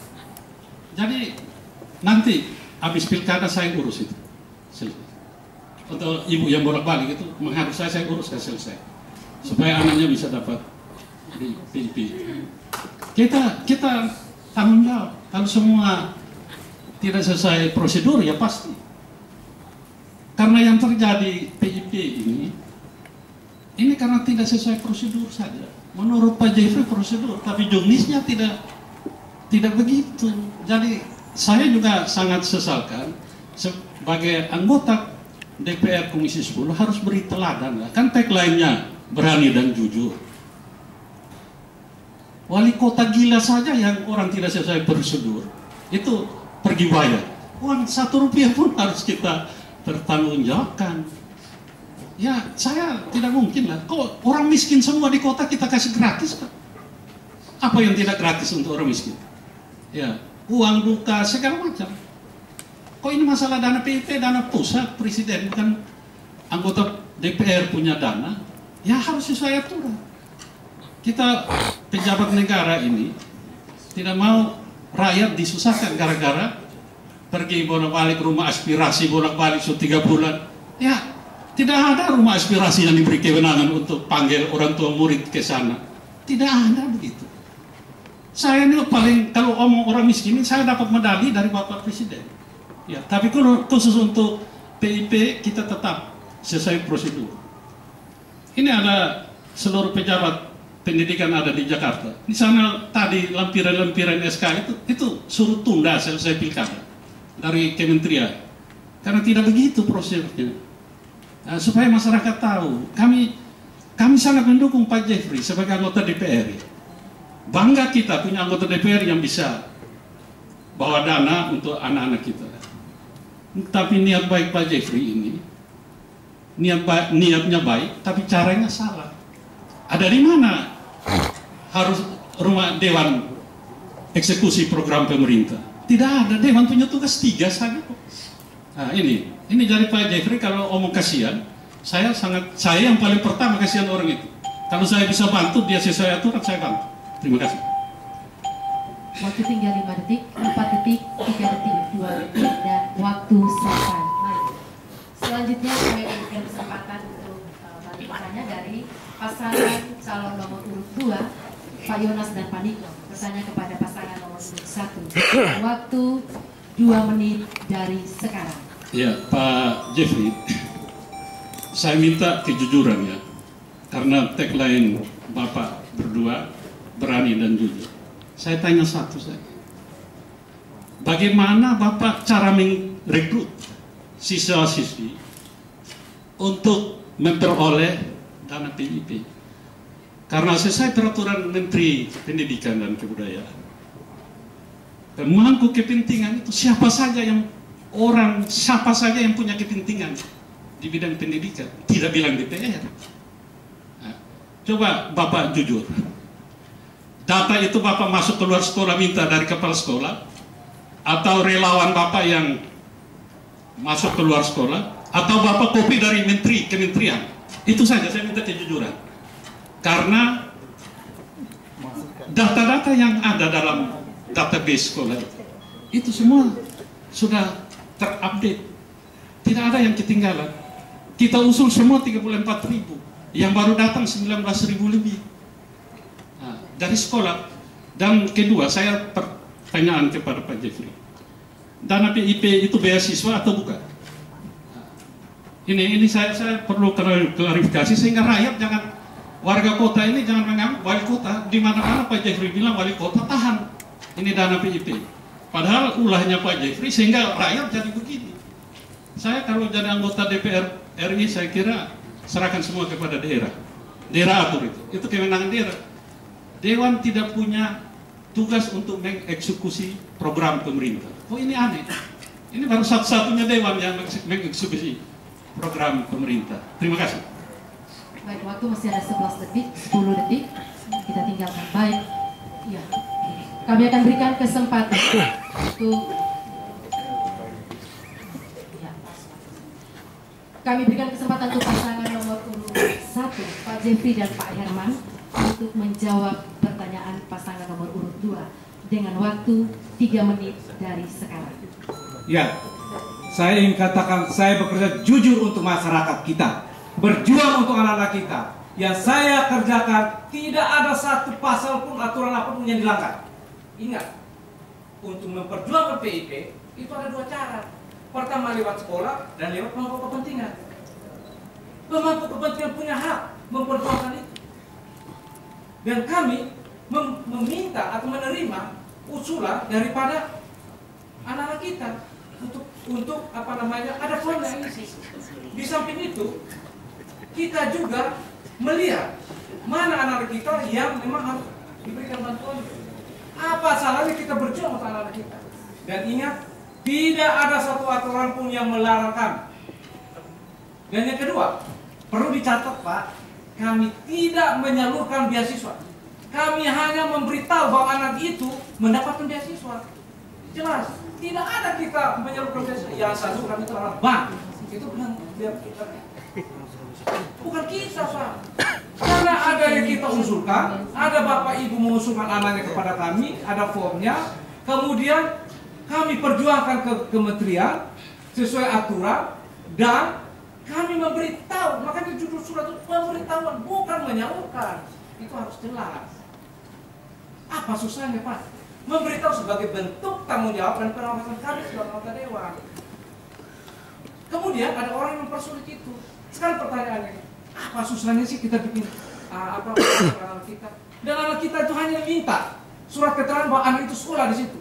Jadi nanti habis pilkada saya urus itu. Selesai. Untuk ibu yang bolak-balik itu mengharus saya urus, saya selesai supaya anaknya bisa dapat di PIP. Kita tanggung jawab. Kalau semua tidak selesai prosedur, ya pasti. Karena yang terjadi PIP ini karena tidak sesuai prosedur saja. Menurut Pak Jeffrey prosedur, tapi jumlahnya tidak begitu. Jadi saya juga sangat sesalkan sebagai anggota DPR Komisi 10 harus beri teladan. Kan tagline-nya berani dan jujur. Wali kota gila saja yang orang tidak sesuai prosedur itu pergi bayar. Uang 1 rupiah pun harus kita pertanggungjawabkan. Ya, saya tidak mungkin lah. Kok orang miskin semua di kota kita kasih gratis, Pak? Apa yang tidak gratis untuk orang miskin? Ya, uang duka segala macam. Kok ini masalah dana PIP, dana pusat, presiden bukan anggota DPR punya dana, ya harus sesuai aturan. Kita pejabat negara ini tidak mau rakyat disusahkan gara-gara pergi bolak-balik rumah aspirasi, bolak-balik 3 bulan. Ya, tidak ada rumah aspirasi yang diberi kewenangan untuk panggil orang tua murid ke sana. Tidak ada begitu. Saya ini paling, kalau omong orang miskin, saya dapat medali dari Bapak Presiden. Ya, tapi khusus untuk PIP kita tetap sesuai prosedur. Ini ada seluruh pejabat pendidikan ada di Jakarta. Di sana tadi lampiran-lampiran SK itu suruh tunda selesai pilkada dari kementerian. Karena tidak begitu prosedurnya. Nah, supaya masyarakat tahu, kami sangat mendukung Pak Jeffrey sebagai anggota DPR. Bangga kita punya anggota DPR yang bisa bawa dana untuk anak-anak kita. Tapi niat baik Pak Jeffrey ini, niatnya baik, tapi caranya salah. Ada di mana harus rumah dewan eksekusi program pemerintah? Tidak ada, dewan punya tugas 3 saja. Nah, ini dari Pak Jeffrey kalau omong kasihan, saya yang paling pertama kasihan orang itu. Kalau saya bisa bantu dia sesuai aturan, saya bantu. Terima kasih. Waktu tinggal 5 detik, 4 detik, 3 detik, 2 detik, dan waktu selesai. Baik. Selanjutnya saya berikan kesempatan untuk balik bertanya dari pasangan calon nomor urut 2, Pak Yonas dan Pak Niko. Bertanya kepada pasangan nomor urut 1. Waktu 2 menit dari sekarang. Ya, Pak Jeffrey, saya minta kejujuran ya, karena tagline Bapak berdua berani dan jujur. Saya tanya satu saja, bagaimana Bapak cara merekrut siswa-siswi untuk memperoleh dana PIP? Karena sesuai peraturan Menteri Pendidikan dan Kebudayaan, pemangku kepentingan itu siapa saja yang punya kepentingan di bidang pendidikan, tidak bilang DPR. Nah, coba Bapak jujur, data itu Bapak masuk keluar sekolah minta dari kepala sekolah, atau relawan Bapak yang masuk keluar sekolah, atau Bapak kopi dari kementerian? Itu saja saya minta kejujuran, karena data-data yang ada dalam database sekolah itu semua sudah terupdate, tidak ada yang ketinggalan. Kita usul semua 34.000, yang baru datang 19.000 lebih dari sekolah. Dan kedua, saya pertanyaan kepada Pak Jeffrey, dana PIP itu beasiswa atau bukan? Ini saya perlu klarifikasi sehingga rakyat jangan, warga kota ini jangan menganggap wali kota di mana-mana Pak Jeffrey bilang wali kota tahan ini dana PIP. Padahal ulahnya Pak Jeffrey sehingga rakyat jadi begini. Saya kalau jadi anggota DPR RI, saya kira serahkan semua kepada daerah. Daerah atur itu kewenangan daerah. Dewan tidak punya tugas untuk mengeksekusi program pemerintah. Oh, ini aneh. Ini baru satu-satunya dewan yang mengeksekusi program pemerintah. Terima kasih. Baik, waktu masih ada 11 detik, 10 detik. Kita tinggalkan. Baik. Ya. Kami akan berikan kesempatan untuk pasangan nomor urut 1, Pak Jeffrey dan Pak Herman, untuk menjawab pertanyaan pasangan nomor urut 2 dengan waktu 3 menit dari sekarang. Ya, saya ingin katakan saya bekerja jujur untuk masyarakat kita, berjuang untuk anak-anak kita. Yang saya kerjakan tidak ada satu pasal pun, aturan apapun yang dilanggar. Ingat, untuk memperjuangkan PIP itu ada 2 cara. Pertama lewat sekolah dan lewat pemangku kepentingan. Pemangku kepentingan punya hak memperjuangkan itu. Dan kami meminta atau menerima usulan daripada anak-anak kita untuk ada formnya ini. Di samping itu, kita juga melihat mana anak-anak kita yang memang harus diberikan bantuan. Apa salahnya kita berjuang untuk anak-anak kita? Dan ingat, tidak ada satu aturan pun yang melarangkan. Dan yang kedua, perlu dicatat Pak, kami tidak menyalurkan beasiswa. Kami hanya memberitahu bahwa anak itu mendapatkan beasiswa. Jelas, tidak ada kita menyalurkan beasiswa. Yang salurkan itu adalah bank. Itu bukan kita Pak. Karena ada yang kita usulkan, ada bapak ibu mengusulkan anaknya kepada kami, ada formnya, kemudian kami perjuangkan ke kementerian sesuai aturan, dan kami memberitahu. Makanya judul surat itu pemberitahuan, bukan menyalurkan. Itu harus jelas. Apa susahnya Pak? Memberitahu sebagai bentuk tanggung jawab dan pengawasan kami sebagai anggota dewan. Kemudian ada orang yang mempersulit itu. Sekarang pertanyaannya, apa susahnya sih kita bikin anak kita? Dan anak kita itu hanya minta surat keterangan bahwa anak itu sekolah di situ.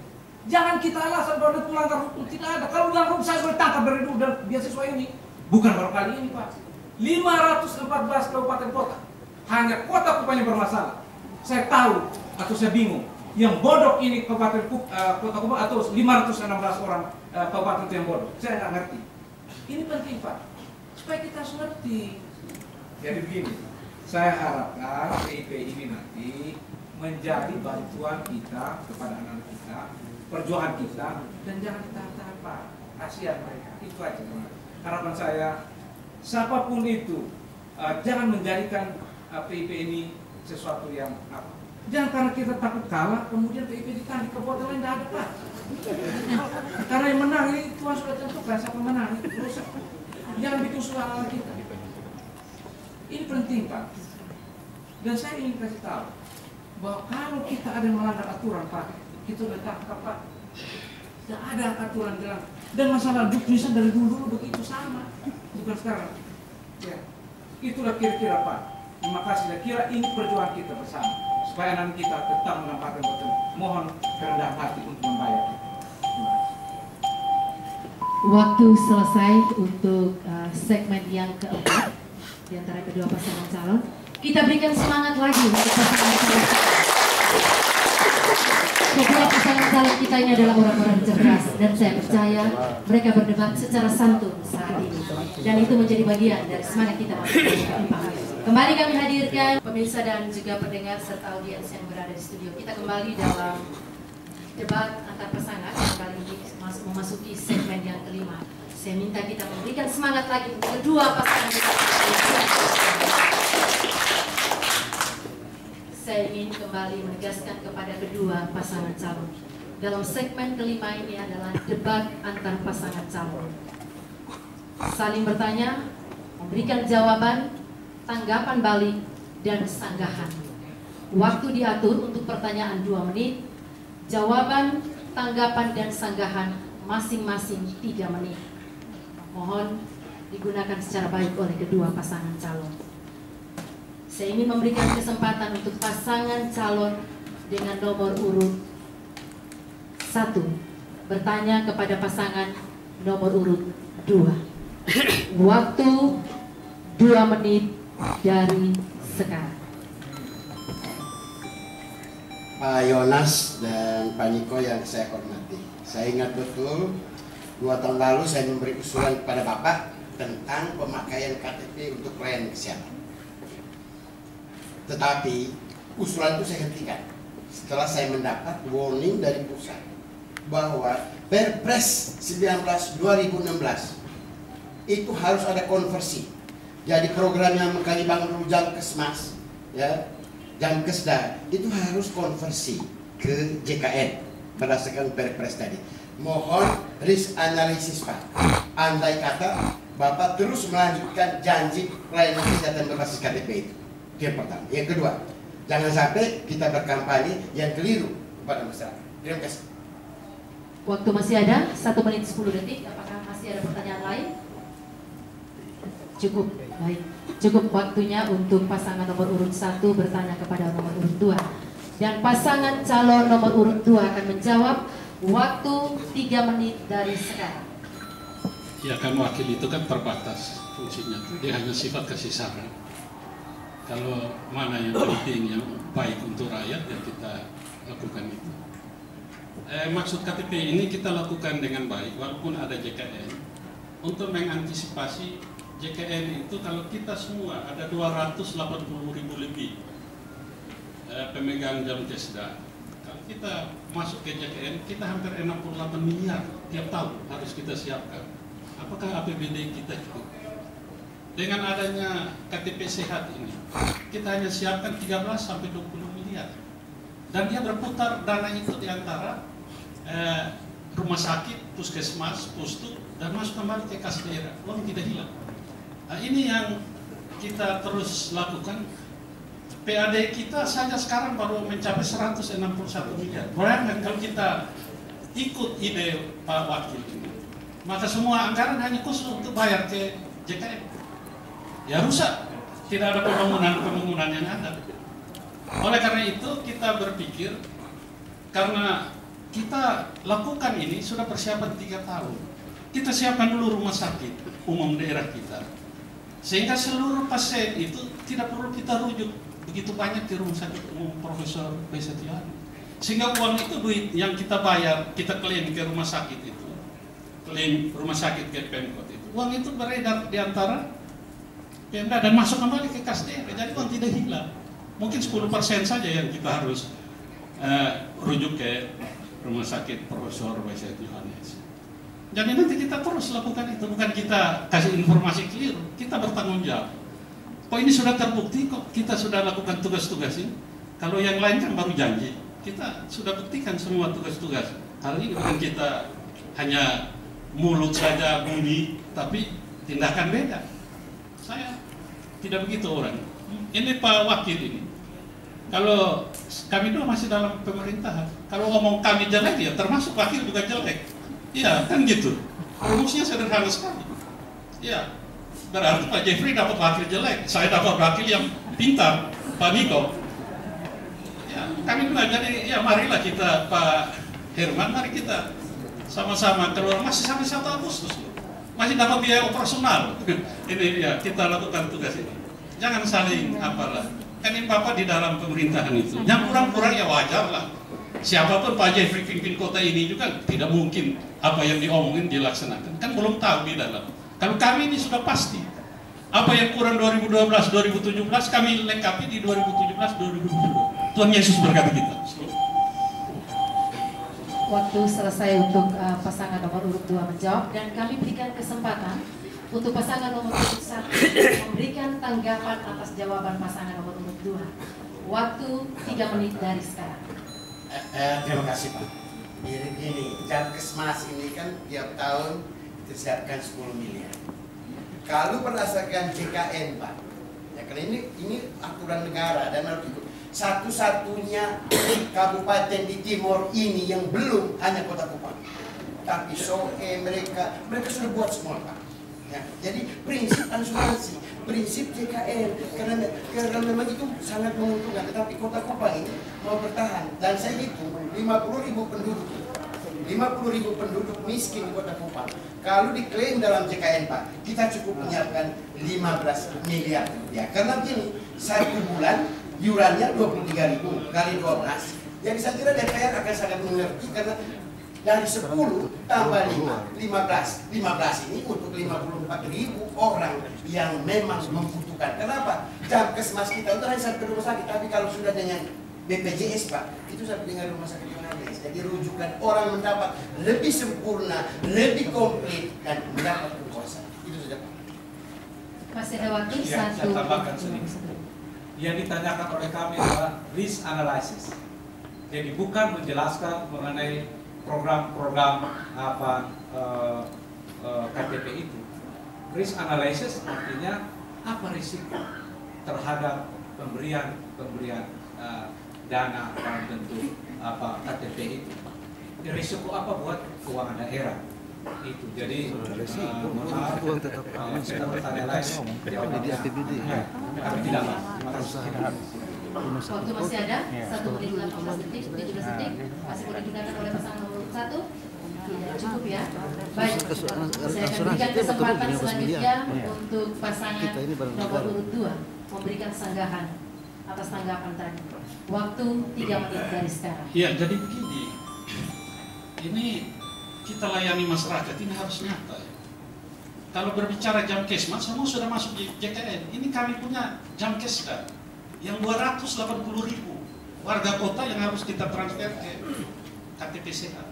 Jangan kita alasan bahwa itu melanggar hukum. Tidak ada. Kalau melanggar hukum, saya sudah tangkap dari dulu dan beasiswa ini. Bukan baru kali ini Pak. 514 kabupaten kota. Hanya kota Kupang yang bermasalah. Saya tahu atau saya bingung. Yang bodoh ini kabupaten kota Kupang atau 516 orang kabupaten itu yang bodoh. Saya nggak ngerti. Ini penting Pak, supaya kita ngerti. Jadi begini, saya harapkan PIP ini nanti menjadi bantuan kita kepada anak-anak kita, perjuangan kita, dan jangan ditahan-tahan Pak. Kasihan mereka. Itu aja teman. Harapan saya, siapapun itu, jangan menjadikan PIP ini sesuatu yang apa. Jangan karena kita takut kalah, kemudian PIP ditahan di kabupaten lain, tidak ada Pak. Karena yang menang ini Tuhan sudah tentukan siapa menang. Terus jangan bikin usul anak kita. Ini penting Pak. Dan saya ingin kasih tahu bahwa kalau kita ada yang melanggar aturan, Pak, kita udah tangkap, Pak. Tidak ada aturan jalan. Dan masalah bisa dari dulu begitu sama, bukan sekarang. Ya, itulah kira-kira, Pak. Terima kasih. Saya kira ini perjuangan kita bersama supaya nanti kita tetap menempatkan betul. Mohon kerendahan hati untuk membayar. Terima kasih. Waktu selesai untuk segmen yang keempat di antara kedua pasangan calon. Kita berikan semangat lagi untuk pasangan calon. Kedua pasangan calon kita ini adalah orang-orang cerdas dan saya percaya mereka berdebat secara santun saat ini dan itu menjadi bagian dari semangat kita masing-masing. Kembali kami hadirkan pemirsa dan juga pendengar serta audiens yang berada di studio. Kita kembali dalam debat antar pasangan yang kali ini memasuki segmen yang kelima. Saya minta kita memberikan semangat lagi untuk kedua pasangan kita. Saya ingin kembali menegaskan kepada kedua pasangan calon. Dalam segmen kelima ini adalah debat antar pasangan calon. Saling bertanya, memberikan jawaban, tanggapan balik, dan sanggahan. Waktu diatur untuk pertanyaan 2 menit, jawaban, tanggapan, dan sanggahan masing-masing 3 menit. Mohon digunakan secara baik oleh kedua pasangan calon. Saya ingin memberikan kesempatan untuk pasangan calon dengan nomor urut 1 bertanya kepada pasangan nomor urut 2. Waktu 2 menit dari sekarang. Pak Yonas dan Pak Niko yang saya hormati, saya ingat betul 2 tahun lalu saya memberi usulan kepada Bapak tentang pemakaian KTP untuk pelayanan kesehatan. Tetapi usulan itu saya hentikan setelah saya mendapat warning dari pusat bahwa Perpres 19 2016 itu harus ada konversi. Jadi program yang kami bangun dulu Jamkesmas, ya, Jamkesda itu harus konversi ke JKN berdasarkan Perpres tadi. Mohon risk analisis, Pak. Andai kata Bapak terus melanjutkan janji pelayanan kesehatan berbasis KTP itu. Yang pertama. Yang kedua, jangan sampai kita berkampanye yang keliru kepada masyarakat. Terima kasih. Waktu masih ada 1 menit 10 detik. Apakah masih ada pertanyaan lain? Cukup, baik. Cukup waktunya untuk pasangan nomor urut 1 bertanya kepada nomor urut 2. Dan pasangan calon nomor urut 2 akan menjawab waktu 3 menit dari sekarang. Ya kan wakil itu kan terbatas fungsinya. Dia hanya sifat kasih saran. Kalau mana yang penting, yang baik untuk rakyat, ya kita lakukan itu. Maksud KTP ini kita lakukan dengan baik, walaupun ada JKN. Untuk mengantisipasi JKN itu, kalau kita semua ada 280.000 lebih pemegang Jamkesda. Kalau kita masuk ke JKN, kita hampir 68 miliar tiap tahun harus kita siapkan. Apakah APBD kita cukup? Dengan adanya KTP sehat ini, kita hanya siapkan 13-20 miliar. Dan dia berputar dana itu di antara rumah sakit, puskesmas, pustu, dan masuk kembali ke kas daerah. Uang tidak hilang. Nah, ini yang kita terus lakukan. PAD kita saja sekarang baru mencapai 161 miliar. Bayangkan kalau kita ikut ide Pak Wakil ini, maka semua anggaran hanya khusus untuk bayar ke JKN. Ya rusak, tidak ada pembangunan yang ada. Oleh karena itu kita berpikir, karena kita lakukan ini sudah persiapan 3 tahun. Kita siapkan dulu rumah sakit umum daerah kita, sehingga seluruh pasien itu tidak perlu kita rujuk begitu banyak di rumah sakit umum Profesor B. Setiawan. Sehingga uang itu, duit yang kita bayar, kita klaim ke rumah sakit itu, klaim rumah sakit ke Pemkot itu, uang itu beredar di antara Pemda dan masuk kembali ke kas daerah, jadi uang tidak hilang. Mungkin 10% saja yang kita harus rujuk ke rumah sakit Profesor Waisyat Yohanes. Jadi nanti kita terus lakukan itu, bukan kita kasih informasi keliru, kita bertanggung jawab. Kok ini sudah terbukti, kok kita sudah lakukan tugas-tugas ini. Kalau yang lain kan baru janji, kita sudah buktikan semua tugas-tugas. Hari ini bukan kita hanya mulut saja bunyi, tapi tindakan beda. Saya tidak begitu orang. Ini Pak Wakil ini Kalau kami dua masih dalam pemerintahan, kalau ngomong kami jelek ya termasuk wakil juga jelek. Iya kan gitu. Rumusnya sederhana sekali. Iya. Berarti Pak Jeffrey dapat wakil jelek, saya dapat wakil yang pintar, Pak Niko. Ya, kami bilang jadi ya marilah kita Pak Herman, mari kita sama-sama keluar, masih sampai 1 Agustus loh. Masih dapat biaya operasional. Ini ya kita lakukan tugas ini. Jangan saling apalah. Kan ini Bapak di dalam pemerintahan itu. Yang kurang-kurang ya wajar lah. Siapapun Pak Jeffrey pimpin kota ini juga tidak mungkin apa yang diomongin dilaksanakan. Kan belum tahu di dalam. Kalau kami ini sudah pasti. Apa yang kurang 2012, 2017 kami lengkapi di 2017, 2022. Tuhan Yesus berkati kita. Waktu selesai untuk pasangan nomor urut 2 menjawab, dan kami berikan kesempatan untuk pasangan nomor urut 1 memberikan tanggapan atas jawaban pasangan nomor urut 2. Waktu 3 menit dari sekarang. Terima kasih Pak. Jadi gini, Jamkesmas ini kan tiap tahun disiapkan 10 miliar. Kalau berdasarkan JKN Pak, ya karena ini aturan negara dan harus ikut. Satu-satunya kabupaten di timur ini yang belum hanya Kota Kupang. Tapi Soe mereka sudah buat semua Pak. Ya, jadi prinsip asuransi, prinsip JKN karena memang itu sangat menguntungkan. Tetapi Kota Kupang ini mau bertahan dan saya hitung 50.000 penduduk. 50.000 penduduk miskin di Kota Kupang. Kalau diklaim dalam JKN Pak, kita cukup menyiapkan 15 miliar rupiah. Karena begini, 1 bulan iurannya 23.000 kali 12. Jadi saya kira DPR akan sangat mengerti karena dari 10 tambah 5, 15 ini untuk 54.000 orang yang memang membutuhkan. Kenapa? Jamkesmas kita itu hanya sampai rumah sakit, tapi kalau sudah dengan BPJS Pak, itu sampai dengan rumah sakit Yohanes. Jadi rujukan orang mendapat lebih sempurna, lebih komplit dan mendapat kekuasaan. Itu saja Pak. Masih ada waktu Ya, 1. saya tambahkan sedikit. Yang ditanyakan oleh kami adalah risk analysis. Jadi bukan menjelaskan mengenai program-program KTP itu. Risk analysis artinya apa risiko terhadap pemberian dana dalam bentuk KTP itu. Risiko apa buat keuangan daerah? Itu jadi uang tetap aman kita bertanya lagi di APBD. kami tidak Pak. Terima kasih. Waktu masih ada 1 menit 18 detik, 17 detik masih boleh digunakan oleh pasangan nomor 1. Tidak cukup ya. Baik, saya akan berikan kesempatan selanjutnya untuk pasangan nomor urut 2 memberikan sanggahan atas tanggapan tadi. Waktu 3 menit dari sekarang. Ya, jadi begini. Ini kita layani masyarakat, ini harus nyata ya. Kalau berbicara Jamkesmas, semua sudah masuk di JKN. Ini kami punya Jamkesda yang 280.000 warga kota yang harus kita transfer ke KTP sehat.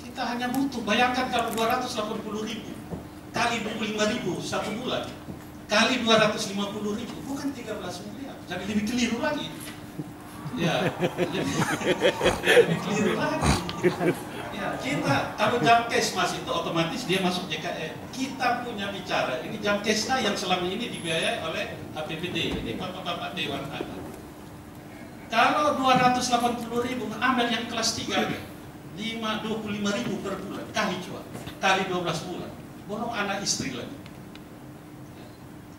Kita hanya butuh, bayangkan kalau 280.000 kali 25.000 1 bulan, kali 250.000, bukan 13 miliar. Jadi lebih keliru lagi. Ya, lebih keliru lagi. Ya, kita kalau Jamkesmas itu otomatis dia masuk JKN. Kita punya bicara ini Jamkesda yang selama ini dibiayai oleh APBD. Ini bapak-bapak dewan ada. Kalau 280.000 ambil yang kelas 3 25.000 per bulan kali 12 bulan. Belum anak istri lagi.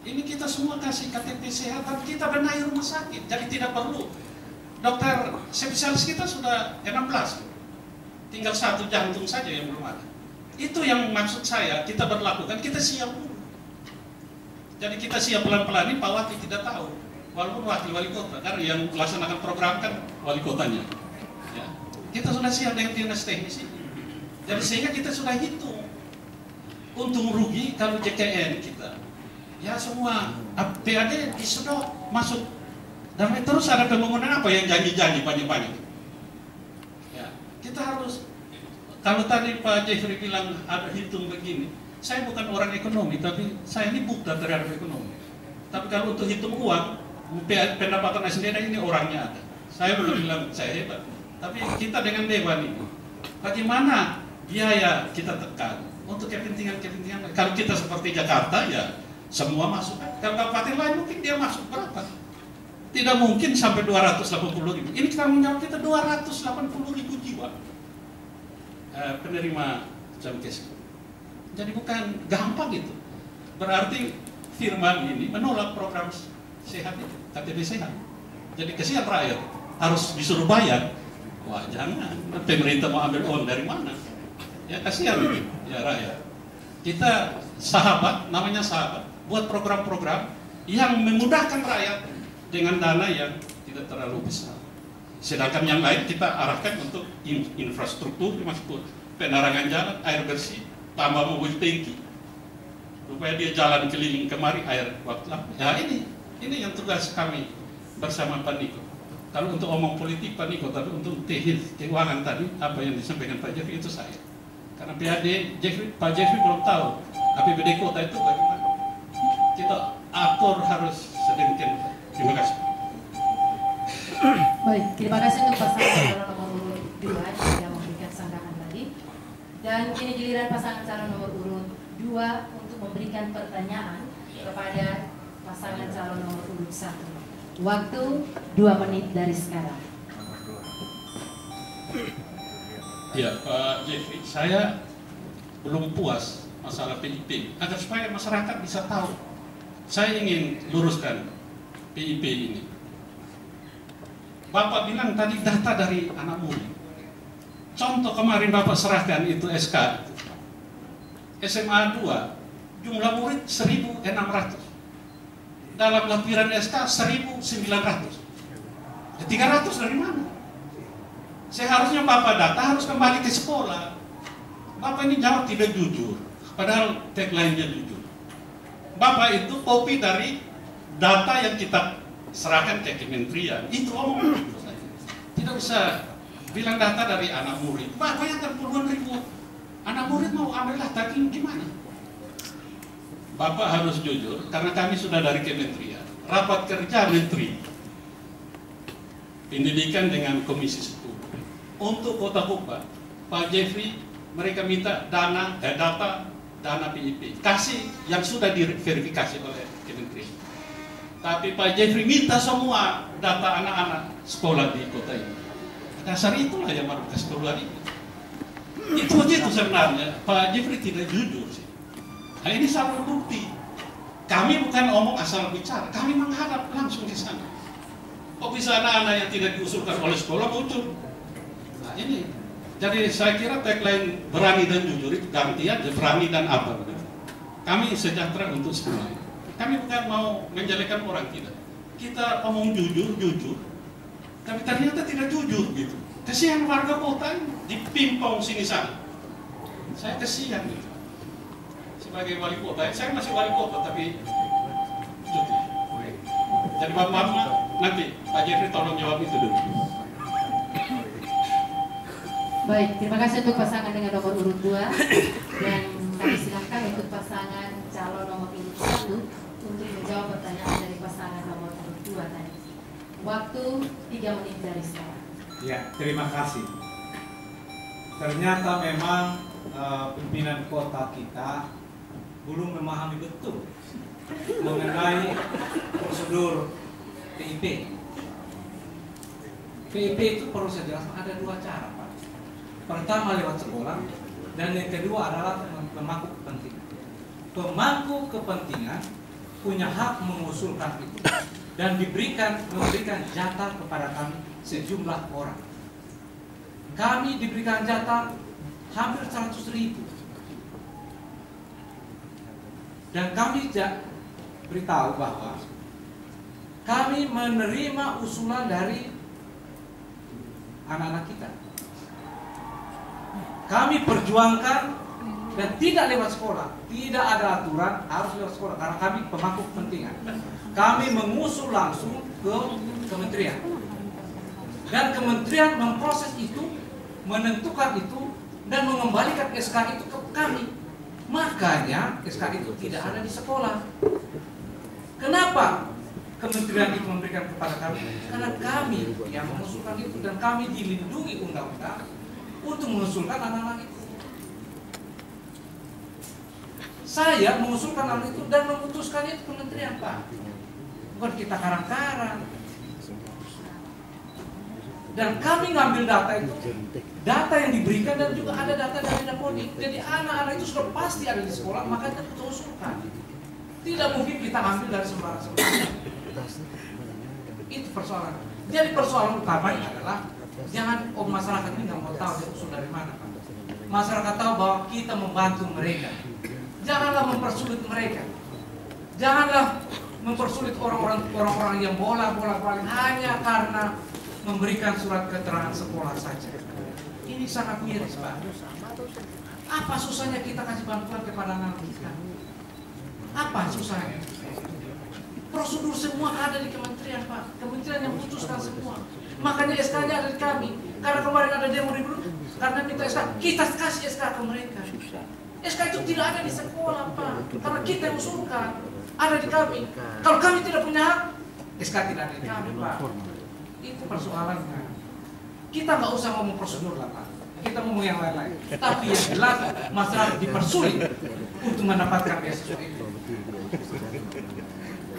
Ini kita semua kasih KTP sehat, tapi kita benahi rumah sakit. Jadi tidak perlu dokter spesialis kita sudah 16. Tinggal 1 jantung saja yang belum ada. Itu yang maksud saya, kita berlakukan, kita siap dulu. Jadi kita siap pelan-pelan, ini Pak Wakil tidak tahu. Walaupun wakil wali kota, karena yang melaksanakan program kan wali kotanya. Ya. Kita sudah siap dengan dinas teknis ini. Jadi sehingga kita sudah hitung. Untung rugi kalau JKN kita. Ya semua PAD disedot masuk. Dan terus ada pembangunan apa yang janji-janji banyak-banyak. Kita harus, kalau tadi Pak Jeffrey bilang ada hitung begini, saya bukan orang ekonomi, tapi saya ini buta terhadap ekonomi. Tapi kalau untuk hitung uang, pendapatan sendiri ini orangnya ada. Saya belum bilang saya hebat, tapi kita dengan dewan ini, bagaimana biaya kita tekan untuk kepentingan-kepentingan. Kalau kita seperti Jakarta ya semua masuk. Kalau kabupaten lain mungkin dia masuk berapa? Tidak mungkin sampai 280.000. Ini tanggung jawab kita 280.000 jiwa penerima Jamkes. Jadi bukan gampang itu. Berarti Firman ini menolak program sehat itu, KTP sehat. Jadi kesian rakyat, harus disuruh bayar. Wah jangan, pemerintah mau ambil uang dari mana? Ya kasihan itu, ya rakyat. Kita sahabat, namanya sahabat, buat program-program yang memudahkan rakyat dengan dana yang tidak terlalu besar. Sedangkan yang lain kita arahkan untuk infrastruktur, maksud penerangan jalan, air bersih, tambah mobil tangki, supaya dia jalan keliling kemari air waktu. Ya ini yang tugas kami bersama Pak Niko. Kalau untuk omong politik Pak Niko, tapi untuk teknis keuangan tadi apa yang disampaikan Pak Jeffrey itu saya. Karena Pak Jeffrey belum tahu APBD kota itu bagaimana. Kita atur harus sedemikian. Terima kasih. Baik, terima kasih untuk pasangan calon nomor urut 2 yang memberikan sanggahan tadi. Dan kini giliran pasangan calon nomor urut 2 untuk memberikan pertanyaan kepada pasangan calon nomor urut 1. Waktu 2 menit dari sekarang. Ya, Pak Jeffrey, saya belum puas masalah PIP. Agar supaya masyarakat bisa tahu, saya ingin luruskan PIP ini. Bapak bilang tadi data dari anak murid. Contoh kemarin Bapak serahkan itu SK SMA 2, jumlah murid 1.600. Dalam lampiran SK 1.900. 300 dari mana? Seharusnya Bapak data harus kembali ke sekolah. Bapak ini jawab tidak jujur, padahal tagline-nya jujur. Bapak itu copy dari data yang kita serahkan ke kementerian. Itu omong saja. Tidak bisa bilang data dari anak murid. Bapak yang puluhan ribu anak murid mau ambil data gimana? Bapak harus jujur, karena kami sudah dari kementerian. Rapat kerja menteri pendidikan dengan komisi 10 untuk Kota Kupang. Pak Jeffrey, mereka minta data PIP, kasih yang sudah diverifikasi oleh kementerian. Tapi Pak Jeffrey minta semua data anak-anak sekolah di kota ini. Dasar itulah yang baru kasih keluar ini. Itu begitu sebenarnya. Pak Jeffrey tidak jujur sih. Nah, ini salah bukti. Kami bukan omong asal bicara, kami menghadap langsung ke sana. Kok bisa anak-anak yang tidak diusulkan oleh sekolah muncul? Nah ini, jadi saya kira tagline berani dan jujur itu gantian, berani dan apa begitu. Kami sejahtera untuk semuanya. Kami bukan mau menjelekan orang, tidak. Kita omong jujur, tapi ternyata tidak jujur gitu. Kesian warga kota ini dipimpong sini sana. Saya kesian gitu. Sebagai wali kota, saya masih wali kota tapi cuti. Jadi Bapak nanti Pak Jeffrey tolong jawab itu dulu. Baik, terima kasih untuk pasangan dengan nomor urut 2 dan kami silakan untuk pasangan calon nomor urut 1 untuk menjawab pertanyaan dari pasangan nomor urut 2 tadi. Waktu 3 menit dari sekarang. Ya, terima kasih. Ternyata memang pimpinan kota kita belum memahami betul mengenai prosedur PIP. PIP itu perlu saya jelaskan ada 2 cara, Pak. Pertama lewat sekolah, dan yang kedua adalah pemangku kepentingan. Pemangku kepentingan punya hak mengusulkan itu dan memberikan jatah kepada kami sejumlah orang. Kami diberikan jatah hampir 100.000. Dan kami beritahu bahwa kami menerima usulan dari anak-anak kita. Kami perjuangkan dan tidak lewat sekolah. Tidak ada aturan harus lewat sekolah karena kami pemangku kepentingan. Kami mengusul langsung ke kementerian. Dan kementerian memproses itu, menentukan itu, dan mengembalikan SK itu ke kami. Makanya SK itu tidak ada di sekolah. Kenapa kementerian itu memberikan kepada kami? Karena kami yang mengusulkan itu dan kami dilindungi undang-undang untuk mengusulkan anak-anak itu. Saya mengusulkan anak itu dan memutuskannya itu kementerian, Pak. Bukan kita karang-karang. Dan kami ngambil data itu, data yang diberikan dan juga ada data dari Dapodik. Jadi anak-anak itu sudah pasti ada di sekolah, makanya kita usulkan. Tidak mungkin kita ambil dari sembarang-sembarang. Itu persoalan. Jadi persoalan utamanya adalah jangan masyarakat ini nggak mau tahu dia usul dari mana. Masyarakat tahu bahwa kita membantu mereka. Janganlah mempersulit mereka. Janganlah mempersulit orang-orang yang bolak-balik hanya karena memberikan surat keterangan sekolah saja. Ini sangat miris, Pak. Apa susahnya kita kasih bantuan kepada anak kita? Apa susahnya? Prosedur semua ada di kementerian, Pak. Kementerian yang putuskan semua. Makanya SK-nya ada di kami. Karena kemarin ada demo di Brunei, karena minta SK, kita kasih SK ke mereka. SK itu tidak ada di sekolah, Pak. Karena kita yang usulkan. Ada di kami. Kalau kami tidak punya hak, SK tidak ada di kami, Pak. Itu persoalannya. Kita nggak usah ngomong prosedur lah, Pak. Kita ngomong yang lain-lain. Tapi yang jelas masyarakat dipersulit untuk mendapatkan beasiswa itu.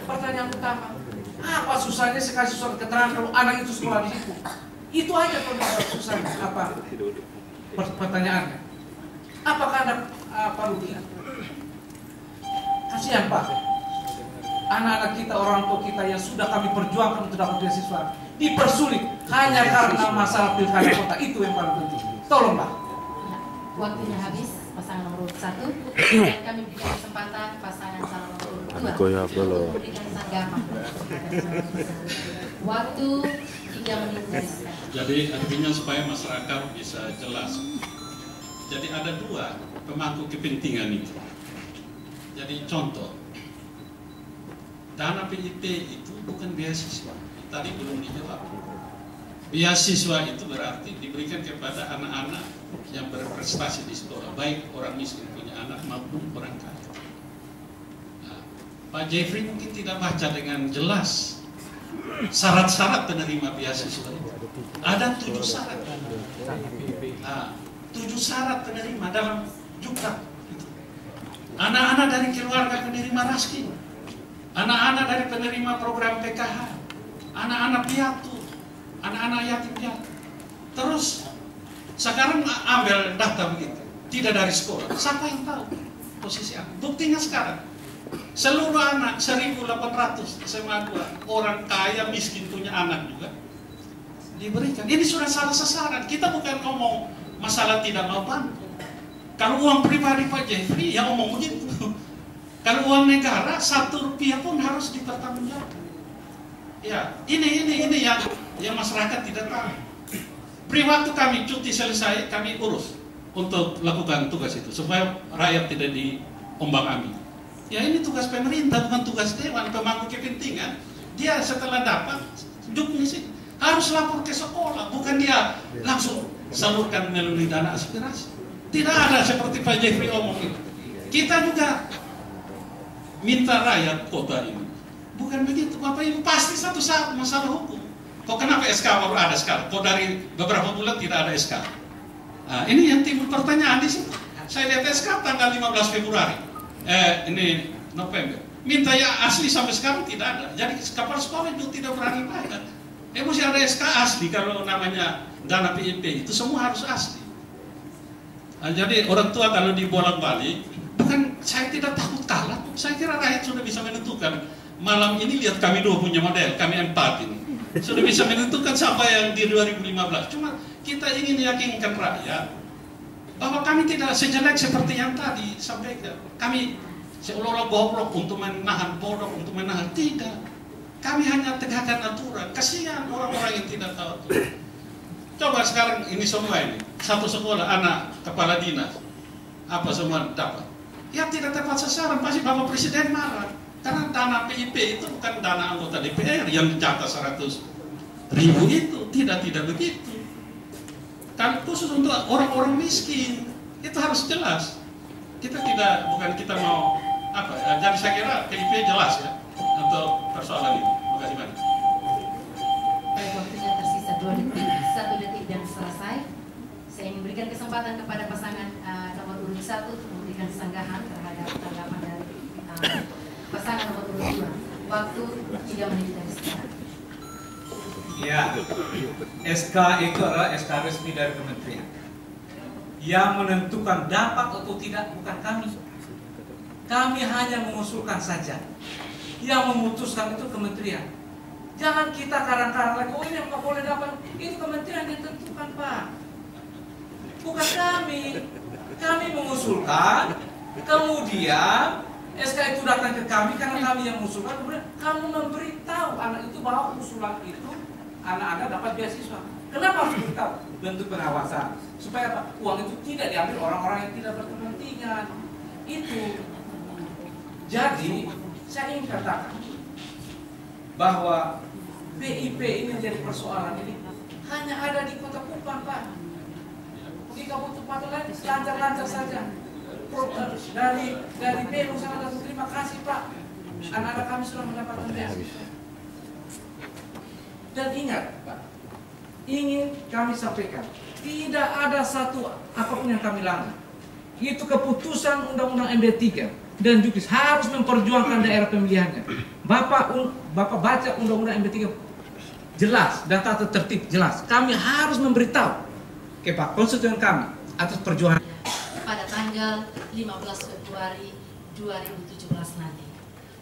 Pertanyaan utama, apa susahnya sekali surat keterangan kalau anak itu sekolah di situ? Itu aja susahnya. Apa pertanyaannya? Apakah ada rugian? Kasihan, Pak. Anak-anak kita, orang tua kita yang sudah kami perjuangkan untuk dapat beasiswa dipersulit hanya karena masalah pilkada kota. Itu yang paling penting. Tolong, Pak. Waktunya habis, pasangan nomor 1. Dan kami berikan kesempatan pasangan calon nomor 2 memberikan tanggapan. Waktu 3 menit dari sekarang. Jadi artinya supaya masyarakat bisa jelas. Jadi ada 2 pemangku kepentingan ini. Jadi contoh, dana PIP itu bukan beasiswa. Tadi belum dijawab. Beasiswa itu berarti diberikan kepada anak-anak yang berprestasi di sekolah, baik orang miskin punya anak maupun orang kaya. Nah, Pak Jeffrey mungkin tidak baca dengan jelas syarat-syarat penerima beasiswa itu. Ada 7 syarat. Nah, 7 syarat penerima dalam jukrak. Anak-anak dari keluarga penerima raskin, anak-anak dari penerima program PKH, anak-anak piatu, anak-anak yatim piatu. Terus sekarang ambil data begitu, tidak dari sekolah. Siapa yang tahu posisi anak? Buktinya sekarang seluruh anak 1.800 SMA 2 orang kaya miskin punya anak juga diberikan. Ini sudah salah sasaran. Kita bukan ngomong masalah tidak mau bantu. Kalau uang pribadi Pak Jeffrey ya ngomong begitu. Kalau uang negara 1 rupiah pun harus dipertanggungjawabkan. Ya, ini yang masyarakat tidak tahu. Beri waktu kami cuti selesai, kami urus untuk lakukan tugas itu supaya rakyat tidak diombang-ambing. Ya ini tugas pemerintah, bukan tugas dewan pemangku kepentingan. Dia setelah dapat dukung sih harus lapor ke sekolah, bukan dia langsung salurkan melalui dana aspirasi. Tidak ada seperti Pak Jeffrey omong itu. Kita juga minta rakyat kota ini. Bukan begitu, Bapak Ibu pasti satu saat masalah hukum. Kok kenapa SK baru ada sekarang? Kok dari beberapa bulan tidak ada SK? Nah, ini yang timbul pertanyaan di sini. Saya lihat SK tanggal 15 Februari. Ini November. Minta ya asli sampai sekarang tidak ada. Jadi kapal sekolah itu tidak berani bayar. Mesti ada SK asli kalau namanya dana PIP itu semua harus asli. Nah, jadi orang tua kalau dibolak-balik, bukan saya tidak takut kalah. Saya kira rakyat sudah bisa menentukan. Malam ini lihat kami 2 punya model, kami 4 ini. Sudah bisa menentukan siapa yang di 2015. Cuma kita ingin meyakinkan rakyat bahwa kami tidak sejelek seperti yang tadi sampaikan. Kami seolah-olah goblok untuk menahan bodoh, untuk menahan. Tidak. Kami hanya tegakkan aturan. Kasihan orang-orang yang tidak tahu aturan. Coba sekarang ini semua ini. Satu sekolah anak kepala dinas. Apa semua dapat? Ya tidak tepat sasaran. Pasti Bapak Presiden marah. Karena dana PIP itu bukan dana anggota DPR yang dicatat 100.000 itu. Tidak begitu. Kan khusus untuk orang-orang miskin. Itu harus jelas. Kita tidak, bukan kita mau apa ya. Jadi saya kira PIP jelas ya untuk persoalan ini. Terima kasih banyak. Baik, waktunya tersisa 2 detik, 1 detik dan selesai. Saya ingin memberikan kesempatan kepada pasangan nomor urut 1 untuk memberikan sanggahan terhadap tanggapan dari pasangan nomor urut 2. Waktu 3 menit dari sekarang. Ya, SK itu adalah SK resmi dari kementerian. Yang menentukan dapat atau tidak bukan kami. Kami hanya mengusulkan saja. Yang memutuskan itu kementerian. Jangan kita karang-karang lagi, oh ini nggak boleh dapat. Itu kementerian yang tentukan, Pak. Bukan kami. Kami mengusulkan, kemudian SK itu datang ke kami karena kami yang mengusulkan, kemudian kamu memberitahu anak itu bahwa usulan itu anak-anak dapat beasiswa. Kenapa harus beritahu? Bentuk pengawasan supaya apa? Uang itu tidak diambil orang-orang yang tidak berkepentingan. Itu. Jadi saya ingin katakan bahwa BIP ini menjadi persoalan ini hanya ada di Kota Kupang, Pak. Di kabupaten lain lancar-lancar saja. Dari BEM sangat terima kasih, Pak. Anak-anak kami sudah mendapatkan beasiswa. Dan ingat, Pak, ingin kami sampaikan, tidak ada satu apapun yang kami langgar. Itu keputusan Undang-Undang MD 3 dan Juknis harus memperjuangkan daerah pemilihannya. Bapak baca Undang-Undang MD 3 jelas dan tata tertib jelas. Kami harus memberitahu ke Pak konstituen kami atas perjuangan pada tanggal 15 Februari 2017 nanti.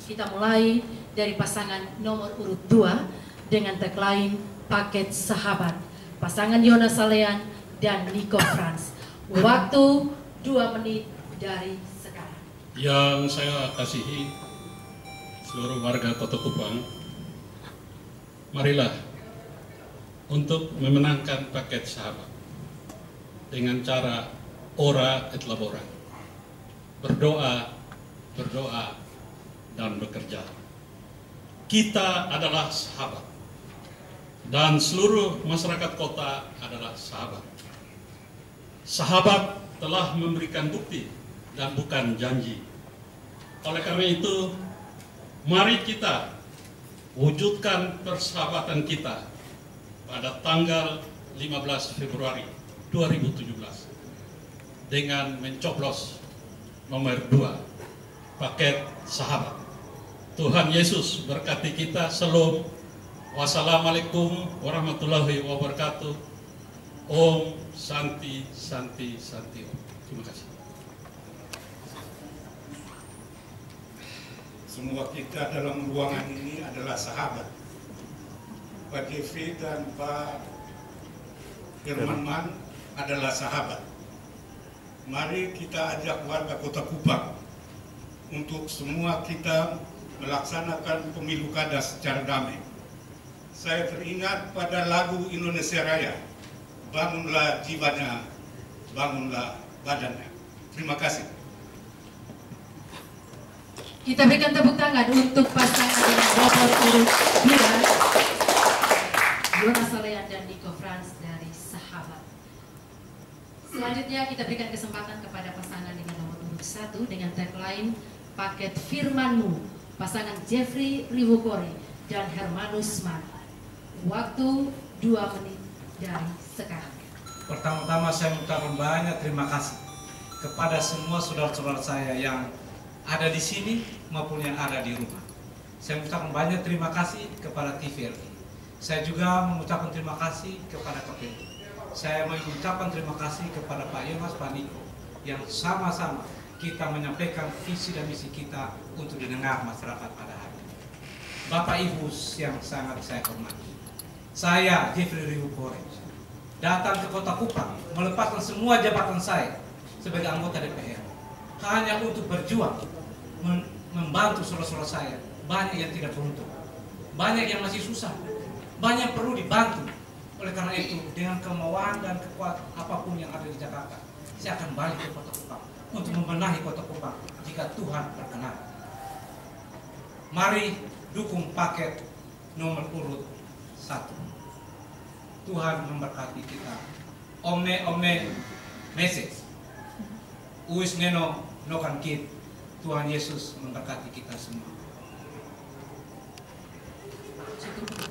Kita mulai dari pasangan nomor urut 2 dengan tagline Paket Sahabat, pasangan Yona Salean dan Nico Franz. Waktu 2 menit dari sekarang. Yang saya kasihi seluruh warga Kota Kupang, marilah untuk memenangkan Paket Sahabat dengan cara ora et labora, berdoa, dan bekerja. Kita adalah sahabat, dan seluruh masyarakat kota adalah sahabat. Sahabat telah memberikan bukti dan bukan janji. Oleh karena itu, mari kita wujudkan persahabatan kita pada tanggal 15 Februari 2017 dengan mencoblos nomor 2 Paket Sahabat. Tuhan Yesus berkati kita. Shalom. Wassalamualaikum warahmatullahi wabarakatuh. Om Santi Santi Santi Om. Terima kasih. Semua kita dalam ruangan ini adalah sahabat. Pak Jeffrey dan Pak Herman adalah sahabat. Mari kita ajak warga Kota Kupang untuk semua kita melaksanakan pemilu kada secara damai. Saya teringat pada lagu Indonesia Raya, bangunlah jiwanya, bangunlah badannya. Terima kasih. Kita berikan tepuk tangan untuk pasangan nomor urut 2 Yona Salean dan Nico Franz dari Sahabat. Selanjutnya kita berikan kesempatan kepada pasangan dengan nomor urut 1 dengan tagline Paket Firmanmu, pasangan Jeffrey Riwukori dan Hermanus Man. Waktu 2 menit dari sekarang. Pertama-tama saya mengucapkan banyak terima kasih kepada semua saudara-saudara saya yang ada di sini maupun yang ada di rumah. Saya mengucapkan banyak terima kasih kepada TVRI. Saya juga mengucapkan terima kasih kepada KPU. Saya mengucapkan terima kasih kepada Pak Yonas, Pak Niko, yang sama-sama kita menyampaikan visi dan misi kita untuk didengar masyarakat pada hari ini. Bapak Ibu yang sangat saya hormati, saya Jeffrey Riwukori datang ke Kota Kupang melepaskan semua jabatan saya sebagai anggota DPR hanya untuk berjuang membantu saudara-saudara saya. Banyak yang tidak beruntung, banyak yang masih susah, banyak yang perlu dibantu. Oleh karena itu, dengan kemauan dan kekuatan apapun yang ada di Jakarta, saya akan balik ke Kota Kupang untuk membenahi Kota Kupang jika Tuhan berkenan. Mari dukung paket nomor urut 1. Tuhan memberkati kita. Omne message. Uis neno nokan kid. Tuhan Yesus memberkati kita semua. Cukup.